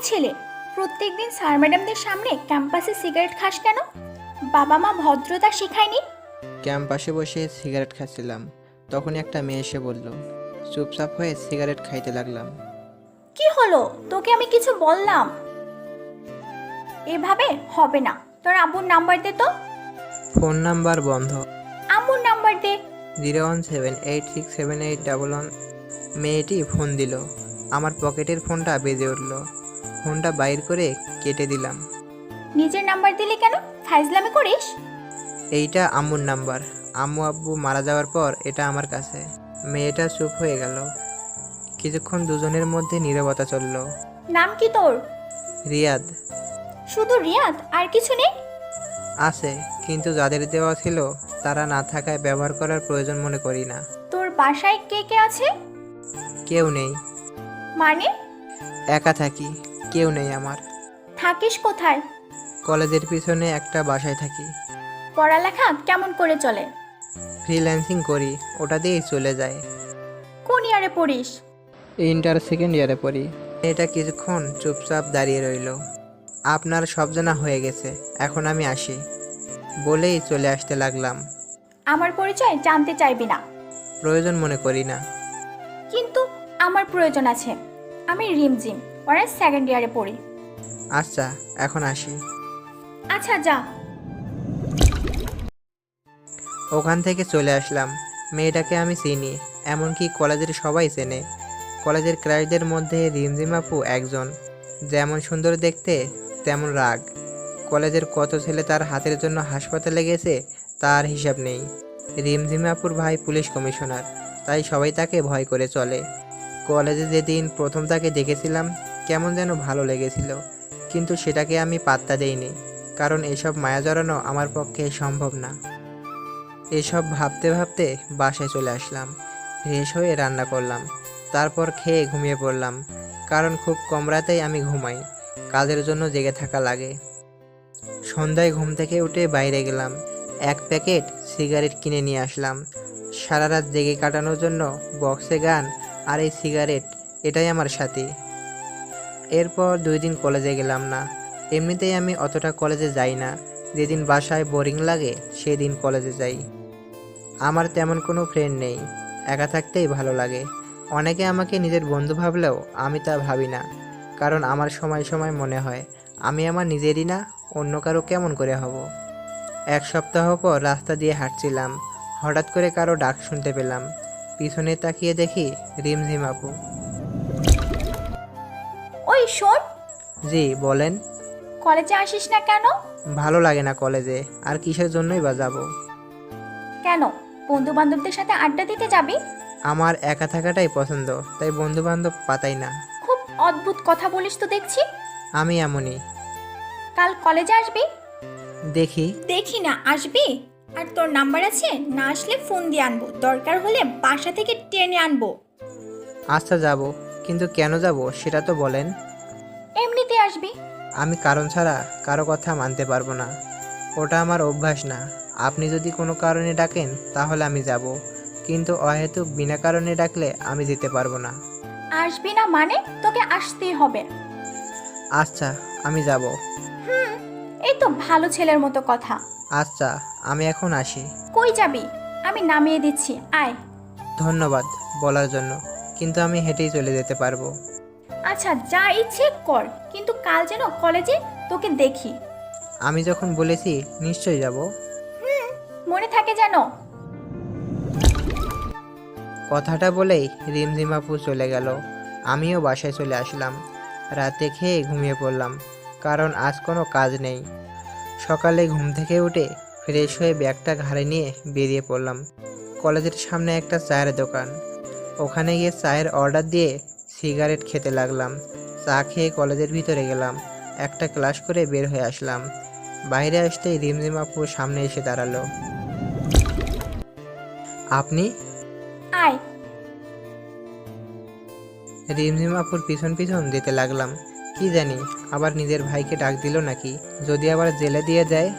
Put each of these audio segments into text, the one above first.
ছেলে, প্রত্যেকদিন স্যার ম্যাডামদের সামনে ক্যাম্পাসে সিগারেট খাস কেন? বাবা মা ভদ্রতা শেখায়নি? ক্যাম্পাসে বসে সিগারেট খাচ্ছিলাম, তখনই একটা মেয়ে এসে বলল। চুপচাপ হয়ে সিগারেট খাইতে লাগলাম। কি হলো, তোকে আমি কিছু বললাম? এভাবে হবে না, তোর আব্বুর নাম্বার দে তো। ফোন নাম্বার বন্ধ। আম্মুর নাম্বার দে। 017867811। মেয়েটি ফোন দিল। আমার পকেটের ফোনটা বেজে উঠল। ফোনটা বাইর করে কেটে দিলাম। নিজের নাম্বার দিলি কেন? ফাইজলামি করিস? এইটা আম্মুর নাম্বার। আম্মু আব্বু মারা যাওয়ার পর এটা আমার কাছে। মেয়েটা চুপ হয়ে গেল। কিছুক্ষণ দুজনের মধ্যে নীরবতা চলল। নাম কি তোর? রিয়াদ। শুধু রিয়াদ, আর কিছু নেই? আছে, কিন্তু যাদের দেওয়া ছিল তারা না থাকায় ব্যবহার করার প্রয়োজন মনে করি না। তোর বাসায় কে কে আছে? কেউ নেই। মানে? একা থাকি, কেউ নেই আমার। থাকিস কোথায়? কলেজের পিছনে একটা বাসায় থাকি। পড়ালেখা কেমন করে চলে? ফ্রিল্যান্সিং করি, ওটা দিয়েই চলে যায়। কোন ইয়ারে পড়িস? ইন্টার সেকেন্ড ইয়ারে পড়ি। এটা কিছুক্ষণ চুপচাপ দাঁড়িয়ে রইল। আপনার সব জানা হয়ে গেছে, এখন আমি আসি বলেই চলে আসতে লাগলাম। আমার পরিচয় জানতে চাইবি না? প্রয়োজন মনে করি না। কিন্তু আমার প্রয়োজন আছে। আমি রিমঝিম, ওরা সেকেন্ড ইয়ারে পড়ি। আচ্ছা, এখন আসি। আচ্ছা যা। ওখান থেকে চলে আসলাম। মেয়েটাকে আমি চিনি, এমনকি কলেজের সবাই চেনে। কলেজের ক্রাশদের মধ্যে রিমঝিম আপু একজন। যেমন সুন্দর দেখতে, তেমন রাগ। কলেজের কত ছেলে তার হাতের জন্য হাসপাতালে গেছে তার হিসাব নেই। রিমঝিম আপুর ভাই পুলিশ কমিশনার, তাই সবাই তাকে ভয় করে চলে। কলেজে যেদিন প্রথম তাকে দেখেছিলাম, কেমন যেন ভালো লেগেছিল, কিন্তু সেটাকে আমি পাত্তা দেইনি, কারণ এসব মায়া জড়ানো আমার পক্ষে সম্ভব না। এসব ভাবতে ভাবতে বাসায় চলে আসলাম। ফ্রেশ হয়ে রান্না করলাম, তারপর খেয়ে ঘুমিয়ে পড়লাম, কারণ খুব কম রাতেই আমি ঘুমাই। কাজের জন্য জেগে থাকা লাগে। সন্ধ্যায় ঘুম থেকে উঠে বাইরে গেলাম, এক প্যাকেট সিগারেট কিনে নিয়ে আসলাম। সারা রাত জেগে কাটানোর জন্য বক্সে গান আর এই সিগারেট, এটাই আমার সাথী। এরপর 2 দিন কলেজে গেলাম না। এমনিতেই আমি অতটা কলেজে যাই না। যেদিন বাসায় বোরিং লাগে সেদিন কলেজে যাই। আমার তেমন কোনো ফ্রেন্ড নেই, একা থাকতেই ভালো লাগে। অনেকে আমাকে নিজের বন্ধু ভাবলেও আমি তা ভাবি না, কারণ আমার সময় সময় মনে হয় আমি আমার নিজেরই না, অন্য কারো কেমন করে হব। 1 সপ্তাহ পর রাস্তা দিয়ে হাঁটছিলাম, হঠাৎ করে কারো ডাক শুনতে পেলাম। পিছনে তাকিয়ে দেখি রিমঝিম আপু। ওই শোন। জি বলেন। কলেজে আসিস না কেন? ভালো লাগে না কলেজে, আর কিসের জন্যই বা যাব। কেন, বন্ধু বান্ধবদের সাথে আড্ডা দিতে যাবি? আমার একা থাকাটাই পছন্দ, তাই বন্ধু বান্ধব পাতাই না। খুব অদ্ভুত কথা বলিস তো দেখছি। আমি এমনই। কাল কলেজে আসবি? দেখি। দেখি না, আসবি? আর তোর নাম্বার আছে? না আসলে ফোন দিয়ে আনবো, দরকার হলে বাসা থেকে টেনে আনবো। আচ্ছা যাব, কিন্তু কেন যাব সেটা তো বলেন। এমনিতে আসবি? আমি কারণ ছাড়া কারো কথা মানতে পারবো না, ওটা আমার অভ্যাস না। আপনি যদি কোনো কারণে ডাকেন তাহলে আমি যাব, কিন্তু অহেতুক বিনা কারণে ডাকলে আমি যেতে পারবো না। আসবি না মানে তোকে আসতেই হবে। আচ্ছা, আমি যাব। হুম, এই তো ভালো ছেলের মতো কথা। আচ্ছা, আমি এখন আসি। কই যাবি? আমি নামিয়ে দিচ্ছি, আয়। ধন্যবাদ বলার জন্য, কিন্তু আমি হেঁটেই চলে যেতে পারবো। আচ্ছা যা ইচ্ছে কর, কিন্তু কাল যেন কলেজে তোকে দেখি। আমি যখন বলেছি নিশ্চয়ই যাব। মনে থাকে যেন। কথাটা বলেই রিমঝিম আপু চলে গেল। আমিও বাসায় চলে আসলাম। রাতে খেয়ে ঘুমিয়ে পড়লাম, কারণ আজ কোনো কাজ নেই। সকালে ঘুম থেকে উঠে ফ্রেশ হয়ে ব্যাগটা ঘাড়ে নিয়ে বেরিয়ে পড়লাম। কলেজের সামনে একটা চায়ের দোকান, ওখানে গিয়ে চায়ের অর্ডার দিয়ে সিগারেট খেতে লাগলাম। চা খেয়ে কলেজের ভিতরে গেলাম, একটা ক্লাস করে বের হয়ে আসলাম। বাইরে আসতেই রিমঝিম আপু সামনে এসে দাঁড়ালো। আপনি? আয়। রিমঝিম আপুর পিছন পিছন যেতে লাগলাম। কি জানি আবার নিজের ভাইকে ডাক দিল নাকি, যদি আবার জেলে দিয়ে দেয়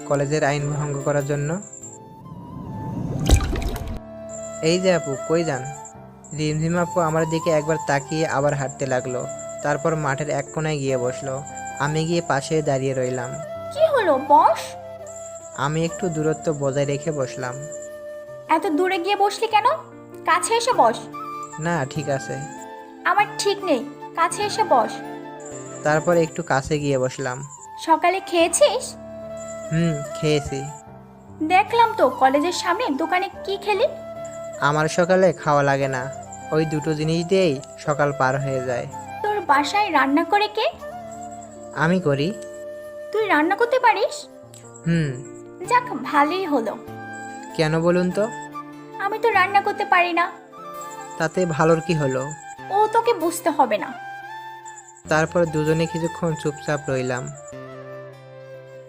কলেজের আইন ভঙ্গ করার জন্য। এই যে আপু, কই যান? রিমঝিম আপু আমার দিকে একবার তাকিয়ে আবার হাঁটতে লাগলো। তারপর মাঠের এক কোণায় গিয়ে বসলো। আমি গিয়ে পাশে দাঁড়িয়ে রইলাম। কি হলো, বস। আমি একটু দূরত্ব বজায় রেখে বসলাম। এত দূরে গিয়ে বসলি কেন? কাছে এসে বস। না, ঠিক আছে। আমার ঠিক নেই, কাছে এসে বস। তারপর একটু কাছে গিয়ে বসলাম। সকালে খেয়েছিস? খেয়েছি। দেখলাম তো কলেজের সামনে দোকানে কি খেলি। আমার সকালে খাওয়া লাগে না, ওই দুটো জিনিস দিয়েই সকাল পার হয়ে যায়। তোর বাসায় রান্না করে কে? আমি করি। তুই রান্না করতে পারিস? হুম। যাক, ভালোই হলো। কেন বলুন তো? আমি তো রান্না করতে পারি না। তাতে ভালোর কি হলো? ও তোকে বুঝতে হবে না। তারপর দুজনে কিছুক্ষণ চুপচাপ রইলাম।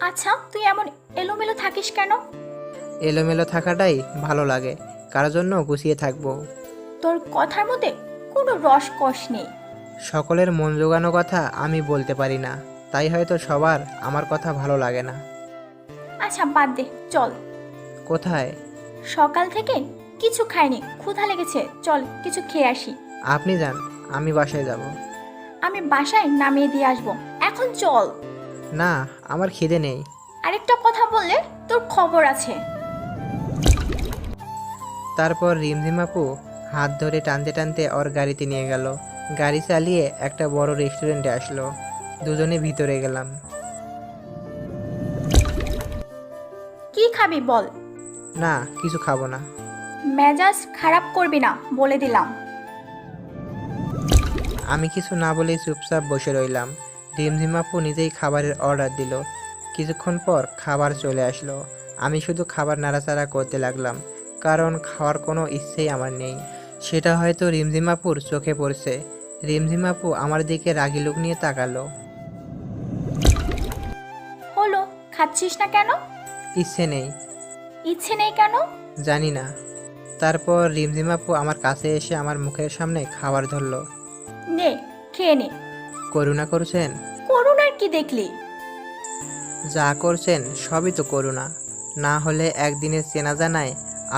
আচ্ছা, তুই এমন এলোমেলো থাকিস কেন? এলোমেলো থাকাটাই ভালো লাগে, কারোর জন্য গুছিয়ে থাকবো। তোর কথার মধ্যে কোনো রসকস নেই। সকলের মন জোগানো কথা আমি বলতে পারি না, তাই হয়তো সবার আমার কথা ভালো লাগে না। আচ্ছা বাদ দে, চল। কোথায়? সকাল থেকে কিছু খাইনি, ক্ষুধা লেগেছে, চল কিছু খেয়ে আসি। আপনি যান, আমি বাসায় যাব। আমি বাসায় নামিয়ে দিয়ে আসবো, এখন চল। না, আমার খিদে নেই। আরেকটা কথা বললে তোর খবর আছে। তারপর রিমঝিম আপু হাত ধরে টানতে টানতে ওর গাড়িতে নিয়ে গেল। গাড়ি চালিয়ে একটা বড় রেস্টুরেন্টে আসলো। দুজনে ভিতরে গেলাম। কি খাবি বল? না, কিছু খাবো না। মেজাজ খারাপ করবি না, বলে দিলাম। আমি কিছু না বলেই চুপচাপ বসে রইলাম। রিমঝিম আপু নিজেই খাবারের অর্ডার দিল। কিছুক্ষণ পর খাবার চলে আসলো। আমি শুধু খাবার নাড়াচাড়া করতে লাগলাম, কারণ খাওয়ার কোনো ইচ্ছেই আমার নেই। সেটা হয়তো রিমঝিম আপুর চোখে পড়ছে। রিমঝিম আপু আমার দিকে রাগি লোক নিয়ে তাকালো। হলো, খাচ্ছিস না কেন? ইচ্ছে নেই। ইচ্ছে নেই কেন? জানি না। তারপর রিমঝিম আপু আমার কাছে এসে আমার মুখের সামনে খাবার ধরলো। নে, খেয়ে নে। করুণা করছেন? করুণার কি দেখলি? যা করছেন সবই তো করুণা। না হলে একদিনের চেনা জানায়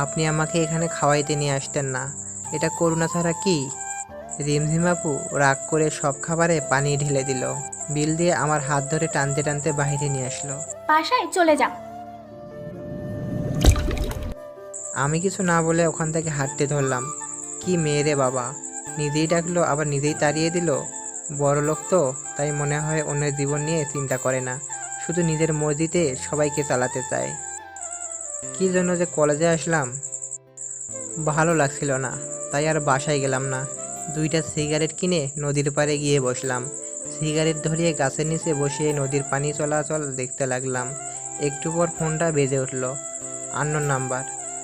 আপনি আমাকে এখানে খাওয়াইতে নিয়ে আসতেন না। এটা করুণা ছাড়া কি? রিমঝিম আপু রাগ করে সব খাবারে পানি ঢেলে দিল। বিল দিয়ে আমার হাত ধরে টানতে টানতে বাইরে নিয়ে আসলো। বাসায় চলে যা। আমি কিছু না বলে ওখান থেকে হাঁটতে ধরলাম। কি মেয়ে রে বাবা, নিজেই ডাকলো আবার নিজেই তাড়িয়ে দিল। বড় লোক তো, তাই মনে হয় অন্যের জীবন নিয়ে চিন্তা করে না, শুধু নিজের মর্জিতে সবাইকে চালাতে চায়। কি জন্য যে কলেজে আসলাম, ভালো লাগছিল না, তাই আর বাসায় গেলাম না। দুইটা সিগারেট কিনে নদীর পাড়ে গিয়ে বসলাম। সিগারেট ধরিয়ে গাছের নিচে বসে নদীর পানি চলাচল দেখতে লাগলাম। একটু পর ফোনটা বেজে উঠল। Unknown number.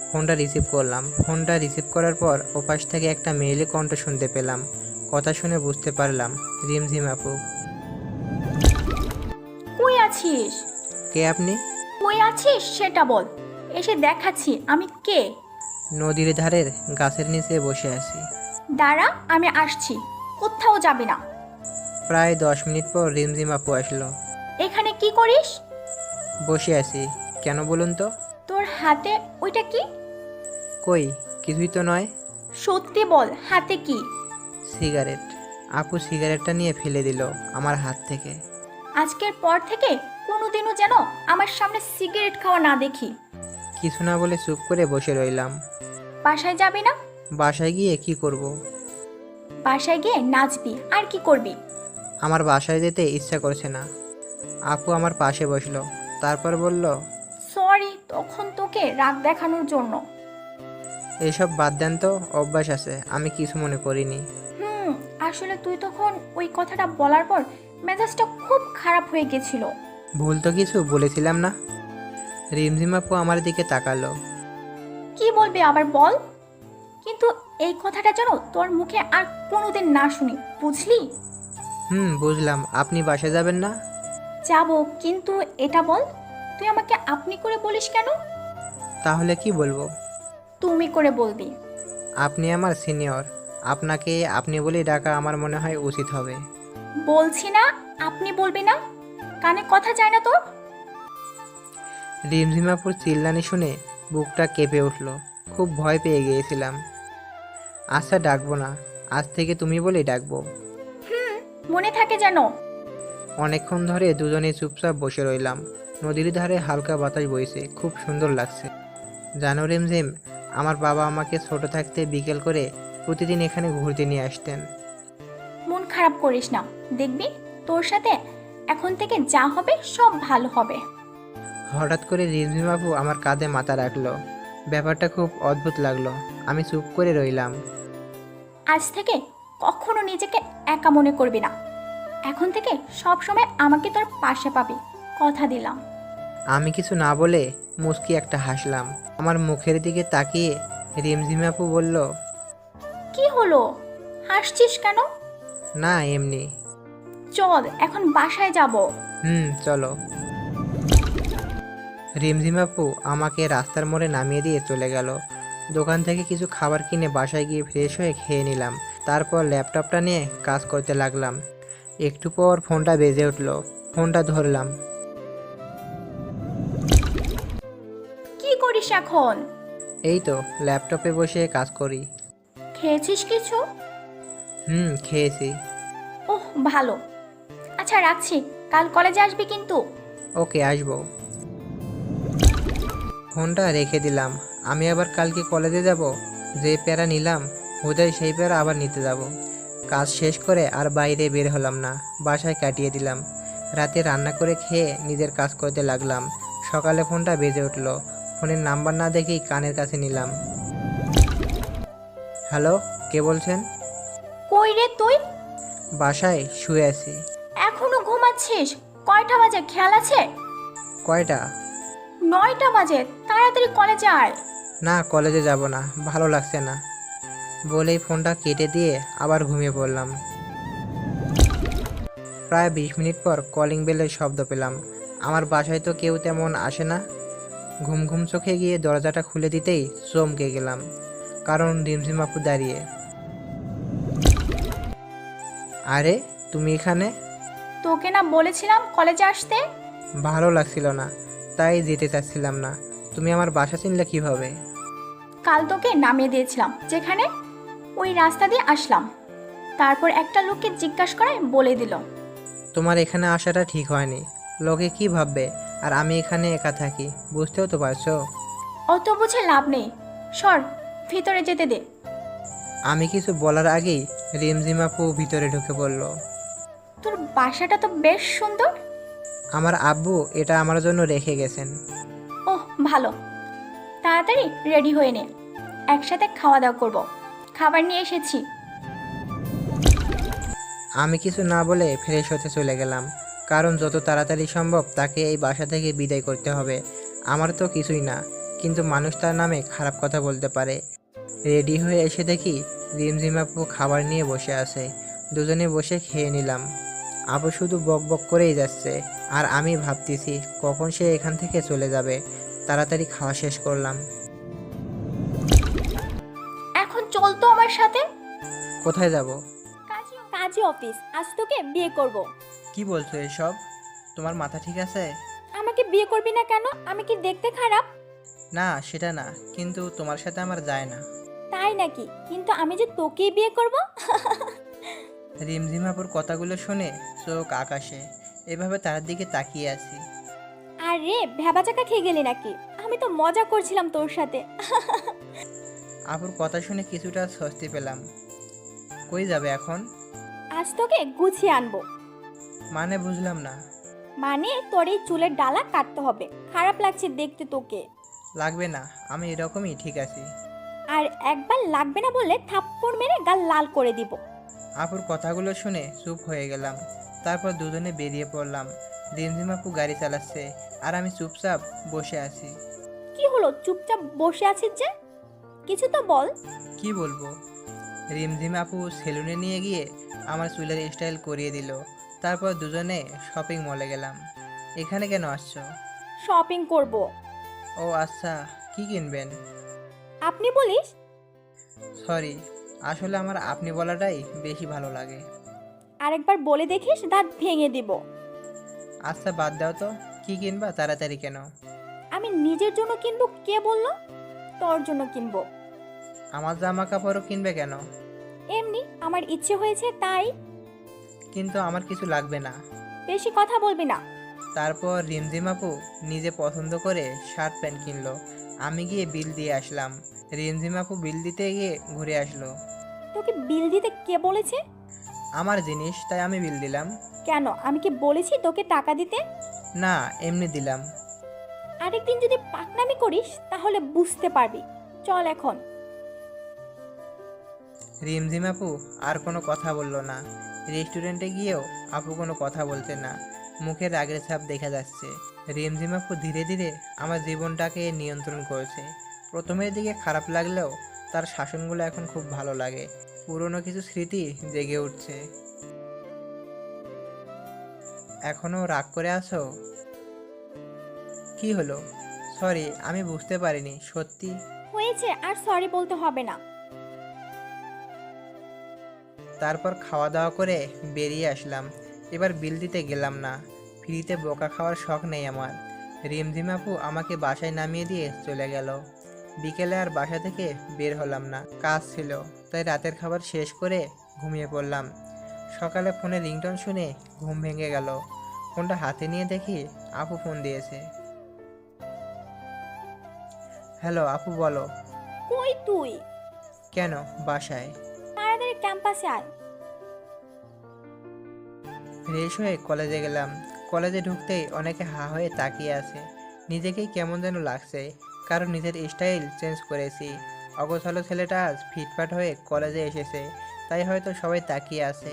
ফোনটা রিসিভ করলাম। ফোনটা রিসিভ করার পর ওপাশ থেকে একটা মেয়েলি কণ্ঠ শুনতে পেলাম। কথা শুনে বুঝতে পারলাম রিমঝিম আপু। কই আছিস? কে আপনি? কই আছিস সেটা বল, এসে দেখাচ্ছি আমি কে। নদীর ধারের গাছের নিচে বসে আছি। দাঁড়া, আমি আসছি, কোথাও যাবি না। প্রায় 10 মিনিট পর রিমঝিম আপু আসলো। এখানে কি করিস? বসে আছি। কেন বলুন তো? তোর হাতে ওইটা কি? কই, কিছুই তো নয়। সত্যি বল, হাতে কি? সিগারেট। আপু সিগারেটটা নিয়ে ফেলে দিল আমার হাত থেকে। আজকের পর থেকে কোনোদিনও যেন আমার সামনে সিগারেট খাওয়া না দেখি। কিছু না বলে চুপ করে বসে রইলাম। বাসায় যাবি না? বাসায় গিয়ে কি করব? বাসায় গিয়ে নাচবি, আর কি করবি? আমার বাসায় যেতে ইচ্ছা করছে না। আপু আমার পাশে বসলো, তারপর বলল, সরি তখন তোকে রাগ দেখানোর জন্য। এসব বাদ দেন তো, অভ্যাস আছে, আমি কিছু মনে করিনি। আসলে তুই তখন ওই কথাটা বলার পর মেজাজটা খুব খারাপ হয়ে গেছিল। ভুল তো কিছু বলেছিলাম না। রিমঝিম আপু আমার দিকে তাকালো। কি বলবি আবার বল, কিন্তু এই কথাটা যেন তোর মুখে আর কোনোদিন না শুনি, বুঝলি? বুঝলাম। আপনি বাসায় যাবেন না? যাবো, কিন্তু এটা বল, তুই আমাকে আপনি করে বলিস কেন? তাহলে কি বলবো? তুমি করে বলবি। আপনি আমার সিনিয়র, আপনাকে আপনি বলেই ডাকা আমার মনে হয় উচিত হবে। বলছি না আপনি বলবি না, কানে কথা যায় না তোর? রিমঝিমাপুর চিল্লানি শুনে বুকটা কেঁপে উঠল। খুব ভয় পেয়ে গিয়েছিলাম। আচ্ছা, ডাকবো না, আজ থেকে তুমি বলেই ডাকবো। মনে থাকে যেন। অনেকক্ষণ ধরে দুজনে চুপচাপ বসে রইলাম। নদীর ধারে হালকা বাতাস বইছে, খুব সুন্দর লাগছে। জানো রিমঝিম, আমার বাবা আমাকে ছোট থাকতে বিকেল করে প্রতিদিন এখানে ঘুরতে নিয়ে আসতেন। মন খারাপ করিস না, দেখবি তোর সাথে এখন থেকে যা হবে সব ভালো হবে। হঠাৎ করে রিমঝিম আপু আমার কাঁধে মাথা রাখলো। ব্যাপারটা খুব অদ্ভুত লাগলো। আমি চুপ করে রইলাম। আজ থেকে কখনো নিজেকে একা মনে করবি না। এখন থেকে সব সময় আমাকে তোর পাশে পাবি, কথা দিলাম। আমি কিছু না বলে মুচকি একটা হাসলাম। আমার মুখের দিকে তাকিয়ে রিমঝিম আপু বলল, কি হলো, হাসছিস কেন? না এমনি। চল এখন বাসায় যাব। চলো। রিমঝিম আপু আমাকে রাস্তার মোড়ে নামিয়ে দিয়ে চলে গেল। দোকান থেকে কিছু খাবার কিনে বাসায় গিয়ে ফ্রেশ হয়ে খেয়ে নিলাম। তারপর ল্যাপটপটা নিয়ে কাজ করতে লাগলাম। একটু পর ফোনটা বেজে উঠলো। ফোনটা ধরলাম। কি করিস এখন? এই তো ল্যাপটপে বসে কাজ করি। খেয়েছিস কিছু? খেয়েছি। ওহ ভালো। আচ্ছা রাখছি, কাল কলেজে আসবি কিন্তু। ওকে, আসবো। ফোনটা রেখে দিলাম। আমি আবার কালকে কলেজে যাব। যে প্যারা নিলাম বোধহয় সেই প্যারা আবার নিতে যাব। কাজ শেষ করে আর বাইরে বের হলাম না, বাসায় কাটিয়ে দিলাম। রাতে রান্না করে খেয়ে নিজের কাজ করতে লাগলাম। সকালে ফোনটা বেজে উঠলো। ফোনের নাম্বার না দেখেই কানের কাছে নিলাম। হ্যালো, কে বলছেন? কই রে তুই? বাসায় শুয়ে আছি। এখনো ঘুমাচ্ছিস? কয়টা বাজে খেয়াল আছে? কয়টা? 9টা বাজে, তাড়াতাড়ি কলেজে আয়। না, কলেজে যাব না, ভালো লাগছে না বলেই ফোনটা কেটে দিয়ে আবার ঘুমিয়ে পড়লাম। প্রায় 20 মিনিট পর কলিং বেলের শব্দ পেলাম। আমার বাসায় তো কেউ তেমন আসে না। ঘুম ঘুম চোখে গিয়ে দরজাটা খুলে দিতেই চমকে গেলাম, কারণ রিমঝিম আপু দাঁড়িয়ে। আরে, তুমি এখানে? তোকে না বলেছিলাম কলেজে আসতে? ভালো লাগছিল না, তাই যেতে চাচ্ছিলাম না। তুমি আমার বাসা চিনলে কিভাবে? কাল তোকে নামিয়ে দিয়েছিলাম যেখানে, ওই রাস্তা দিয়ে আসলাম। তারপর একটা লোককে জিজ্ঞাসা করায় বলে দিল। তোমার এখানে আসাটা ঠিক হয়নি। লোকে কি ভাববে? আর আমি এখানে একা থাকি, বুঝতেও তো পারছো। অত বুঝে লাভ নেই, সর, ভিতরে যেতে দে। আমি কিছু বলার আগেই রিমঝিম আপু ভিতরে ঢুকে পড়ল। তোর বাসাটা তো বেশ সুন্দর। আমার আব্বু এটা আমার জন্য রেখে গেছেন। ওহ ভালো, তাড়াতাড়ি রেডি হয়ে নে, একসাথে খাওয়া দাওয়া করব। খাবার নিয়ে এসেছি। আমি কিছু না বলে ফ্রেশ হতে চলে গেলাম, কারণ যত তাড়াতাড়ি সম্ভব তাকে এই বাসা থেকে বিদায় করতে হবে। আমার তো কিছুই না, কিন্তু মানুষ তার নামে খারাপ কথা বলতে পারে। রেডি হয়ে এসে দেখি রিমঝিম আপু খাবার নিয়ে বসে আছে। দুজনে বসে খেয়ে নিলাম। আপু শুধু বক বক করেই যাচ্ছে, আর আমি ভাবতেছি কখন সে এখান থেকে চলে যাবে। তাড়াতাড়ি খাওয়া শেষ করলাম। এখন চল তো আমার সাথে। কোথায় যাব? কাজী অফিস, আজ তোকে বিয়ে করব। কি বলছো এসব? তোমার মাথা ঠিক আছে? আমাকে বিয়ে করবি না কেন? আমি কি দেখতে খারাপ? না, সেটা না, কিন্তু তোমার সাথে আমার যায় না। তাই নাকি? কিন্তু আমি যে তোকেই বিয়ে করব। রিমঝিমাপুর কথাগুলো শুনে চোখ আকাশে। এভাবে তার দিকে তাকিয়ে আছি। আরে ভ্যাবাচাকা খেয়ে গেলি নাকি? আমি তো মজা করছিলাম তোর সাথে। আপুর কথা শুনে কিছুটা স্বস্তি পেলাম। কই যাবে এখন? আজ তোকে গুছিয়ে আনবো। মানে বুঝলাম না। মানে তোর এই চুলের ডালা কাটতে হবে, খারাপ লাগছে দেখতে তোকে। লাগবে না, আমি এরকমই ঠিক আছি। আর একবার লাগবে না বললে থাপ্পড় মেরে গাল লাল করে দিব। আপুর কথাগুলো শুনে চুপ হয়ে গেলাম। তারপর দুজনে বেরিয়ে পড়লাম। রিমঝিম আপু গাড়ি চালাচ্ছে, আর আমি চুপচাপ বসে আছি। কি হলো, চুপচাপ বসে আছিস যে? কিছু তো বল। কি বলবো? রিমঝিম আপু সেলুনে নিয়ে গিয়ে আমার চুলের স্টাইল করিয়ে দিল। তারপর দুজনে শপিং মলে গেলাম। এখানে কেন আসছো? শপিং করব। ও আচ্ছা, কি কিনবেন? আপনি বলিস। সরি, আসলে আমার আপনি বলাটাই বেশি ভালো লাগে। আরেকবার বলে দেখিস, দাঁত ভেঙে দিব। আচ্ছা বাদ দাও তো, কি কিনবা তাড়াতাড়ি কেন? আমি নিজের জন্য কিনবো, কে বললো? তোর জন্য কিনবো। আমার জামা কাপড়ও কিনবে কেন? এমনি আমার ইচ্ছে হয়েছে তাই। কিন্তু আমার কিছু লাগবে না। বেশি কথা বলবি না। তারপর রিমঝিম আপু নিজে পছন্দ করে শার্ট প্যান্ট কিনলো। আমি গিয়ে বিল দিয়ে আসলাম। রিমঝিম আপু বিল দিতে গিয়ে ঘুরে আসলো। তোকে বিল দিতে কে বলেছে? আমার জিনিস তাই আমি বিল দিলাম। কেন, আমি কি বলেছি তোকে টাকা দিতে? না, এমনি দিলাম। আরেকদিন যদি পাকনামি করিস তাহলে বুঝতে পারবি। চল এখন। রিমঝিম আপু আর কোনো কথা বলল না। রেস্টুরেন্টে গিয়েও আপু কোনো কথা বলতে না, মুখের রাগের ছাপ দেখা যাচ্ছে। রিমঝিম আপু ধীরে ধীরে আমার জীবনটাকে নিয়ন্ত্রণ করছে। প্রথমের দিকে খারাপ লাগলেও তার শাসনগুলো এখন খুব ভালো লাগে। পুরনো কিছু স্মৃতি জেগে উঠছে। এখনো রাগ করে আছো? কি হলো? সরি, আমি বুঝতে পারিনি, সত্যি। হয়েছে, আর সরি বলতে হবে না। তারপর খাওয়া দাওয়া করে বেরিয়ে আসলাম। এবার বিল দিতে গেলাম না। ফ্রিতে বোকা খাওয়ার শখ নেই আমার। রিমঝিম আপু আমাকে বাসায় নামিয়ে দিয়ে চলে গেল। বিকেলে আর বাসা থেকে বের হলাম না, কাজ ছিল। তাই রাতের খাবার শেষ করে ঘুমিয়ে পড়লাম। সকালে ফোনে রিংটোন শুনে ঘুম ভেঙে গেল। ফোনটা হাতে নিয়ে দেখি আপু ফোন দিয়েছে। হ্যালো আপু, বলো। কই তুই? কেন? বাসায়। তাড়াতাড়ি ক্যাম্পাসে আয়। ফ্রেশ হয়ে কলেজে গেলাম। কলেজে ঢুকতেই অনেকে হা হয়ে তাকিয়ে আছে। নিজেকেই কেমন যেন লাগছে, কারণ নিজের স্টাইল চেঞ্জ করেছি। অগোছালো ছেলেটা আজ ফিটফাট হয়ে কলেজে এসেছে, তাই হয়তো সবাই তাকিয়ে আছে।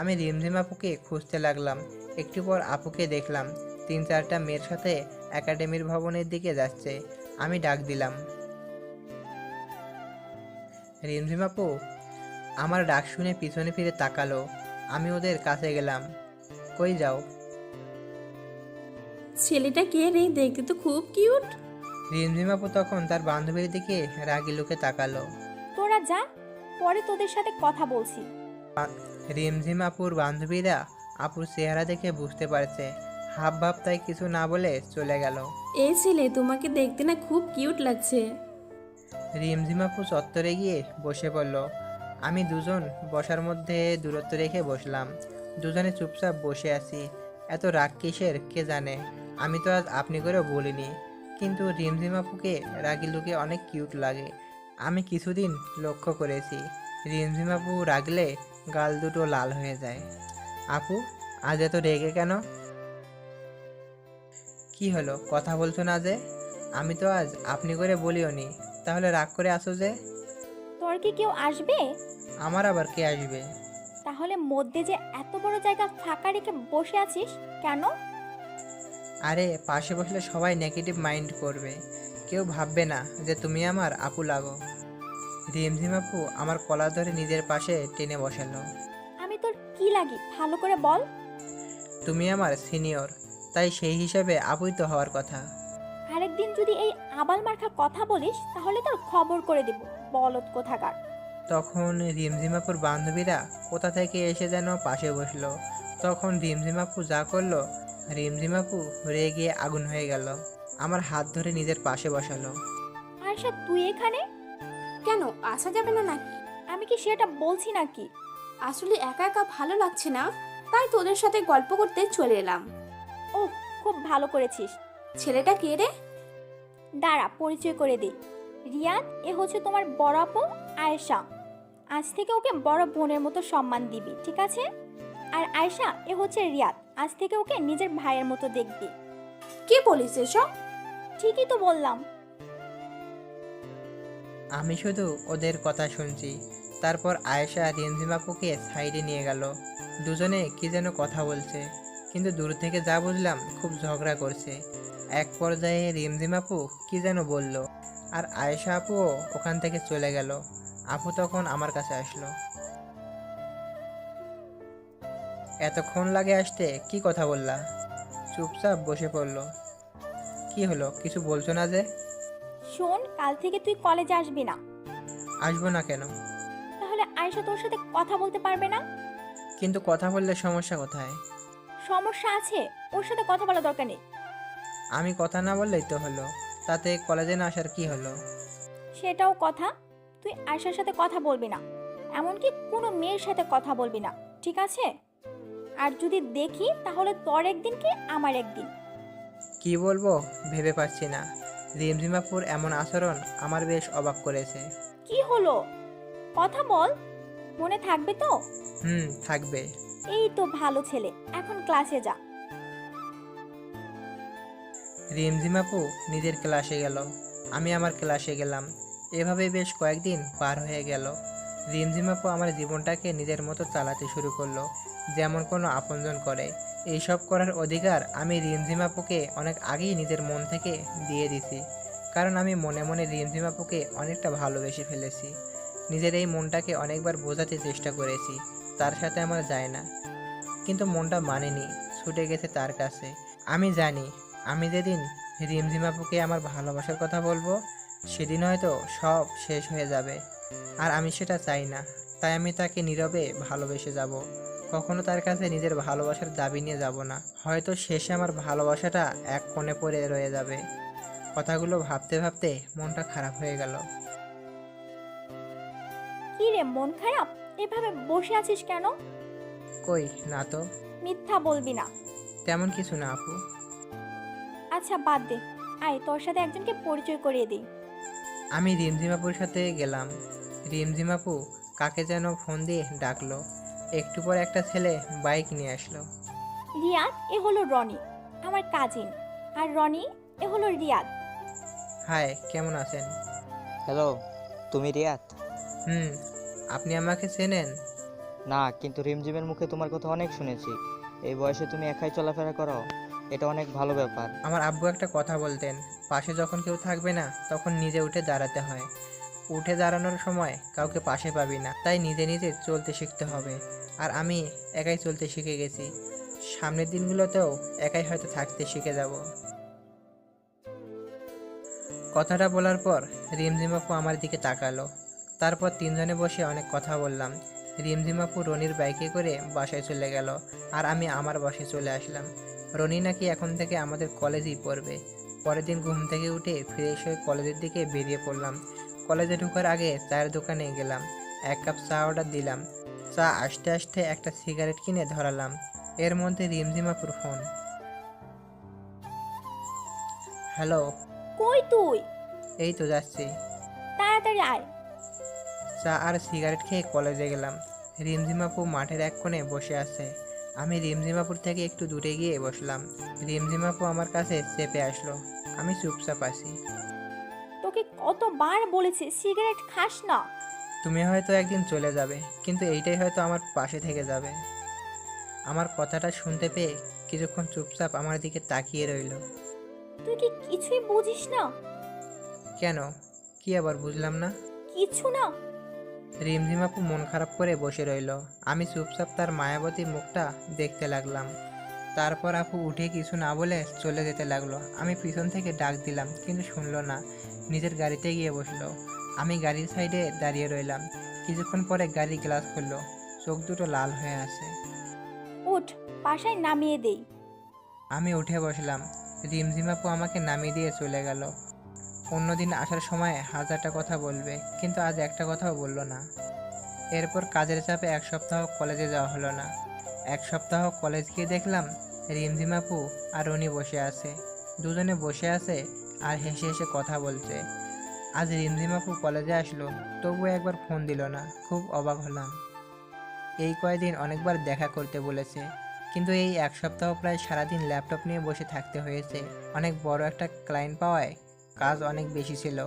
আমি রিমঝিম আপুকে খুঁজতে লাগলাম। একটু পর আপুকে দেখলাম 3-4টা মেয়ের সাথে একাডেমির ভবনের দিকে যাচ্ছে। আমি ডাক দিলাম, রিমঝিম আপু। আমার ডাক শুনে পিছনে ফিরে তাকালো। আমি ওদের কাছে গেলাম। কই যাও? ছেলেটা কে রে? দেখতে তো খুব কিউট। রিমঝিম আপু তখন তার বান্ধবীর দিকে রাগি লোকে তাকালো। তোরা যা, পরে তোদের সাথে কথা বলছি। রিমঝিম আপুর বান্ধবীরা আপুর চেহারা দেখে বুঝতে পারছে, হাব ভাব, তাই কিছু না বলে চলে গেল। এই ছেলে, তোমাকে দেখতে না খুব কিউট লাগছে। রিমঝিম আপু চত্বরে গিয়ে বসে পড়ল। আমি দুজন বসার মধ্যে দূরত্ব রেখে বসলাম। দুজনে চুপচাপ বসে আছি। এত রাগ কিসের কে জানে। আমি তো আজ আপনি করেও বলিনি, কিন্তু রিমঝিম আপুকে রাগি লুকে অনেক কিউট লাগে। আমি কিছুদিন লক্ষ্য করেছি, রিমঝিম আপু রাগলে গাল দুটো লাল হয়ে যায়। আপু, আজ এত রেগে কেন? কি হলো, কথা বলছো না যে? আমি তো আজ আপনি করে বলিও নি, তাহলে রাগ করে আসো যে? তোর কি কেউ আসবে? আমার আবার কে আসবে? তাহলে মধ্যে যে এত বড় জায়গা ফাঁকা রেখে বসে আছিস কেন? আরে, পাশে বসলে সবাই নেগেটিভ মাইন্ড করবে, কেউ ভাববে না যে তুমি আমার আপু লাগো। রিমঝিম আপু আমার কলার ধরে নিজের পাশে টেনে বসালো। আমি তোর কি লাগি ভালো করে বল। তুমি আমার সিনিয়র, তাই সেই হিসাবে আপুই তো হওয়ার কথা। আরেকদিন যদি এই আবাল মার্কা কথা বলিস তাহলে তোর খবর করে দেব, বলদ কোথাকার। তখন রিমঝিম আপুর বান্ধবীরা কোথা থেকে এসে যেন পাশে বসলো। তখন রিমঝিম আপু যা করলো, রিমঝিম আপু রেগে আগুন হয়ে গেল। আমার হাত ধরে নিজের পাশে বসালো। আয়শা, তুই এখানে? কেন, আসা যাবে না নাকি? আমি কি সেটা বলছি নাকি? আসলে একা একা ভালো লাগছে না, তাই তোদের সাথে গল্প করতে চলে এলাম। ও, খুব ভালো করেছিস। ছেলেটা কে রে? দাঁড়া, পরিচয় করে দিই। রিয়াদ, এ হচ্ছে তোমার বড় আপু আয়েশা। আজ থেকে ওকে বড় বোনের মতো সম্মান দিবি, ঠিক আছে? আর আয়েশা, এ হচ্ছে রিয়াদ, আজ থেকে ওকে নিজের ভাইয়ের মতো দেখবি। কে বলিস এসব? ঠিকই তো বললাম। আমি শুধু ওদের কথা শুনছি। তারপর আয়েশা রিমঝিম আপুকে সাইডে নিয়ে গেল। দুজনে কি যেন কথা বলছে, কিন্তু দূর থেকে যা বুঝলাম খুব ঝগড়া করছে। এক পর্যায়ে রিমঝিম আপু কি যেন বলল, আর আয়েশা আপুও ওখান থেকে চলে গেল। আপু তখন আমার কাছে আসলো। এতক্ষণ লাগে আসতে, কি কথা বললা? চুপচাপ বসে পড়লো। কি হলো, কিছু বলছো না যে? শোন, কাল থেকে তুই কলেজে আসবি না। আসবো না কেন? তাহলে আয়েশা তোর সাথে কথা বলতে পারবে না। কিন্তু কথা বললে সমস্যা কোথায়? সমস্যা আছে, ওর সাথে কথা বলা দরকার নেই। আমি কথা না বললেই তো হলো, তাতে কলেজে না আসার কি হলো? সেটাও কথা। তুই আয়েশার সাথে কথা বলবি না, এমনকি কোনো মেয়ের সাথে কথা বলবি না, ঠিক আছে? আর যদি দেখি তাহলে তোর একদিন কি আমার একদিন। কি বলবো ভেবে পাচ্ছি না। রিমঝিমাপুর এমন আচরণ আমার বেশ অবাক করেছে। কি হলো, কথা বল, মনে থাকবে তো? থাকবে। এই তো ভালো ছেলে, এখন ক্লাসে যা। রিমঝিমাপু নিজের ক্লাসে গেল, আমি আমার ক্লাসে গেলাম। এভাবে বেশ কয়েকদিন পার হয়ে গেল। রিমঝিমাপু আমার জীবনটাকে নিজের মতো চালাতে শুরু করলো, যেমন কোনো আপনজন করে। এইসব করার অধিকার আমি রিমঝিমাপুকে অনেক আগেই নিজের মন থেকে দিয়ে দিছি, কারণ আমি মনে মনে রিমঝিমাপুকে অনেকটা ভালোবেসে ফেলেছি। নিজের এই মনটাকে অনেকবার বোঝাতে চেষ্টা করেছি তার সাথে আমার যায় না, কিন্তু মনটা মানেনি, ছুটে গেছে তার কাছে। আমি জানি আমি যেদিন রিমঝিমাপুকে আমার ভালোবাসার কথা বলবো সেদিন হয়তো সব শেষ হয়ে যাবে, আর আমি সেটা চাই না। তাই আমি তাকে নীরবে ভালোবেসে যাব, কখনো তার কাছে নিজের ভালোবাসার দাবি নিয়ে যাব না। হয়তো শেষে আমার ভালোবাসাটা এক কোণে পড়ে রয়ে যাবে। কথাগুলো ভাবতে ভাবতে মনটা খারাপ হয়ে গেল। কি রে, মন খারাপ? এভাবে বসে আছিস কেন? কই না তো। মিথ্যা বলবি না। তেমন কিছু না আপু। আচ্ছা বাদ দে, আয় তোর সাথে একজনকে পরিচয় করিয়ে দিই। আমি রিমঝিমাপুর সাথে গেলাম। রিমঝিমাপু কাকে যেন ফোন দিয়ে ডাকলো। একটু পর একটা ছেলে বাইক নিয়ে আসলো। রিয়াদ, এ হলো রনি, আমার কাজিন। আর রনি, এ হলো রিয়াদ। হাই, কেমন আছেন? হ্যালো, তুমি রিয়াত? হুম। আপনি আমাকে চেনেন? না, কিন্তু রিমঝিমের মুখে তোমার কথা অনেক শুনেছি। এই বয়সে তুমি একাই চলাফেরা করো, এটা অনেক ভালো ব্যাপার। আমার আব্বু একটা কথা বলতেন, পাশে যখন কেউ থাকবে না তখন নিজে উঠে দাঁড়াতে হয়। উঠে দাঁড়ানোর সময় কাউকে পাশে পাবি না, তাই নিজে নিজে চলতে শিখতে হবে। আর আমি একাই চলতে শিখে গেছি। সামনের দিনগুলোতেও একাই হয়তো থাকতে শিখে যাব। কথাটা বলার পর রিমঝিম আপু আমার দিকে তাকালো। তারপর তিনজনে বসে অনেক কথা বললাম। রিমঝিম আপু রনির বাইকে করে বাসায় চলে গেল, আর আমি আমার বাসায় চলে আসলাম। রনি নাকি এখন থেকে আমাদের কলেজেই পড়বে। পরের দিন ঘুম থেকে উঠে ফ্রেশ হয়ে কলেজের দিকে বেরিয়ে পড়লাম। কলেজে ঢোকার আগে চায়ের দোকানে গেলাম, 1 কাপ চা অর্ডার দিলাম। চা আসতে আসতে একটা সিগারেট কিনে ধরালাম। এর মধ্যে রিমঝিম আপুর ফোন। হ্যালো। কই তুই? এই তো যাচ্ছি। তাড়াতাড়ি আয়। চা আর সিগারেট খেয়ে কলেজে গেলাম। রিমঝিম আপু মাঠের এক কোণে বসে আছে। আমি রিমঝিম আপুর থেকে একটু দূরে গিয়ে বসলাম। রিমঝিম আপু আমার কাছে চেপে আসলো। আমি চুপচাপ আছি। তোকে কতবার বলেছি সিগারেট খাস না। তুমি হয়তো একদিন চলে যাবে, কিন্তু এইটাই হয়তো আমার পাশে থেকে যাবে। আমার কথাটা শুনতে পেয়ে কিছুক্ষণ চুপচাপ আমার দিকে তাকিয়ে রইল। তুই কি কিছুই বুঝিস না? কেন? কি আবার বুঝলাম না? কিছু না। রিমঝিম আপু মন খারাপ করে বসে রইল। আমি চুপচাপ তার মায়াবতী মুখটা দেখতে লাগলাম। তারপর আপু উঠে কিছু না বলে চলে যেতে লাগলো। আমি পিছন থেকে ডাক দিলাম, কিন্তু শুনলো না। নিজের গাড়িতে গিয়ে বসলো। আমি গাড়ির সাইডে দাঁড়িয়ে রইলাম। কিছুক্ষণ পরে গাড়ি গ্লাস খুললো। চোখ দুটো লাল হয়ে আছে। উঠ, বাসায় নামিয়ে দেই। আমি উঠে বসলাম। রিমঝিম আপু আমাকে নামিয়ে দিয়ে চলে গেল। অন্যদিন আসার সময় হাজারটা কথা বলবে, কিন্তু আজ একটা কথাও বললো না। এরপর কাজের চাপে 1 সপ্তাহ কলেজে যাওয়া হলো না। 1 সপ্তাহ কলেজ গিয়ে দেখলাম রিমঝিম আপু আর রনি বসে আছে। দুজনে বসে আছে আর হেসে হেসে কথা বলছে। আজ রিমঝিম আপু কলেজে আসলো, তবুও একবার ফোন দিল না। খুব অবাক হলাম। এই কয়দিন অনেকবার দেখা করতে বলেছে, কিন্তু এই 1 সপ্তাহ প্রায় সারাদিন ল্যাপটপ নিয়ে বসে থাকতে হয়েছে। অনেক বড় একটা ক্লায়েন্ট পাওয়ায় কাজ অনেক বেশি ছিল।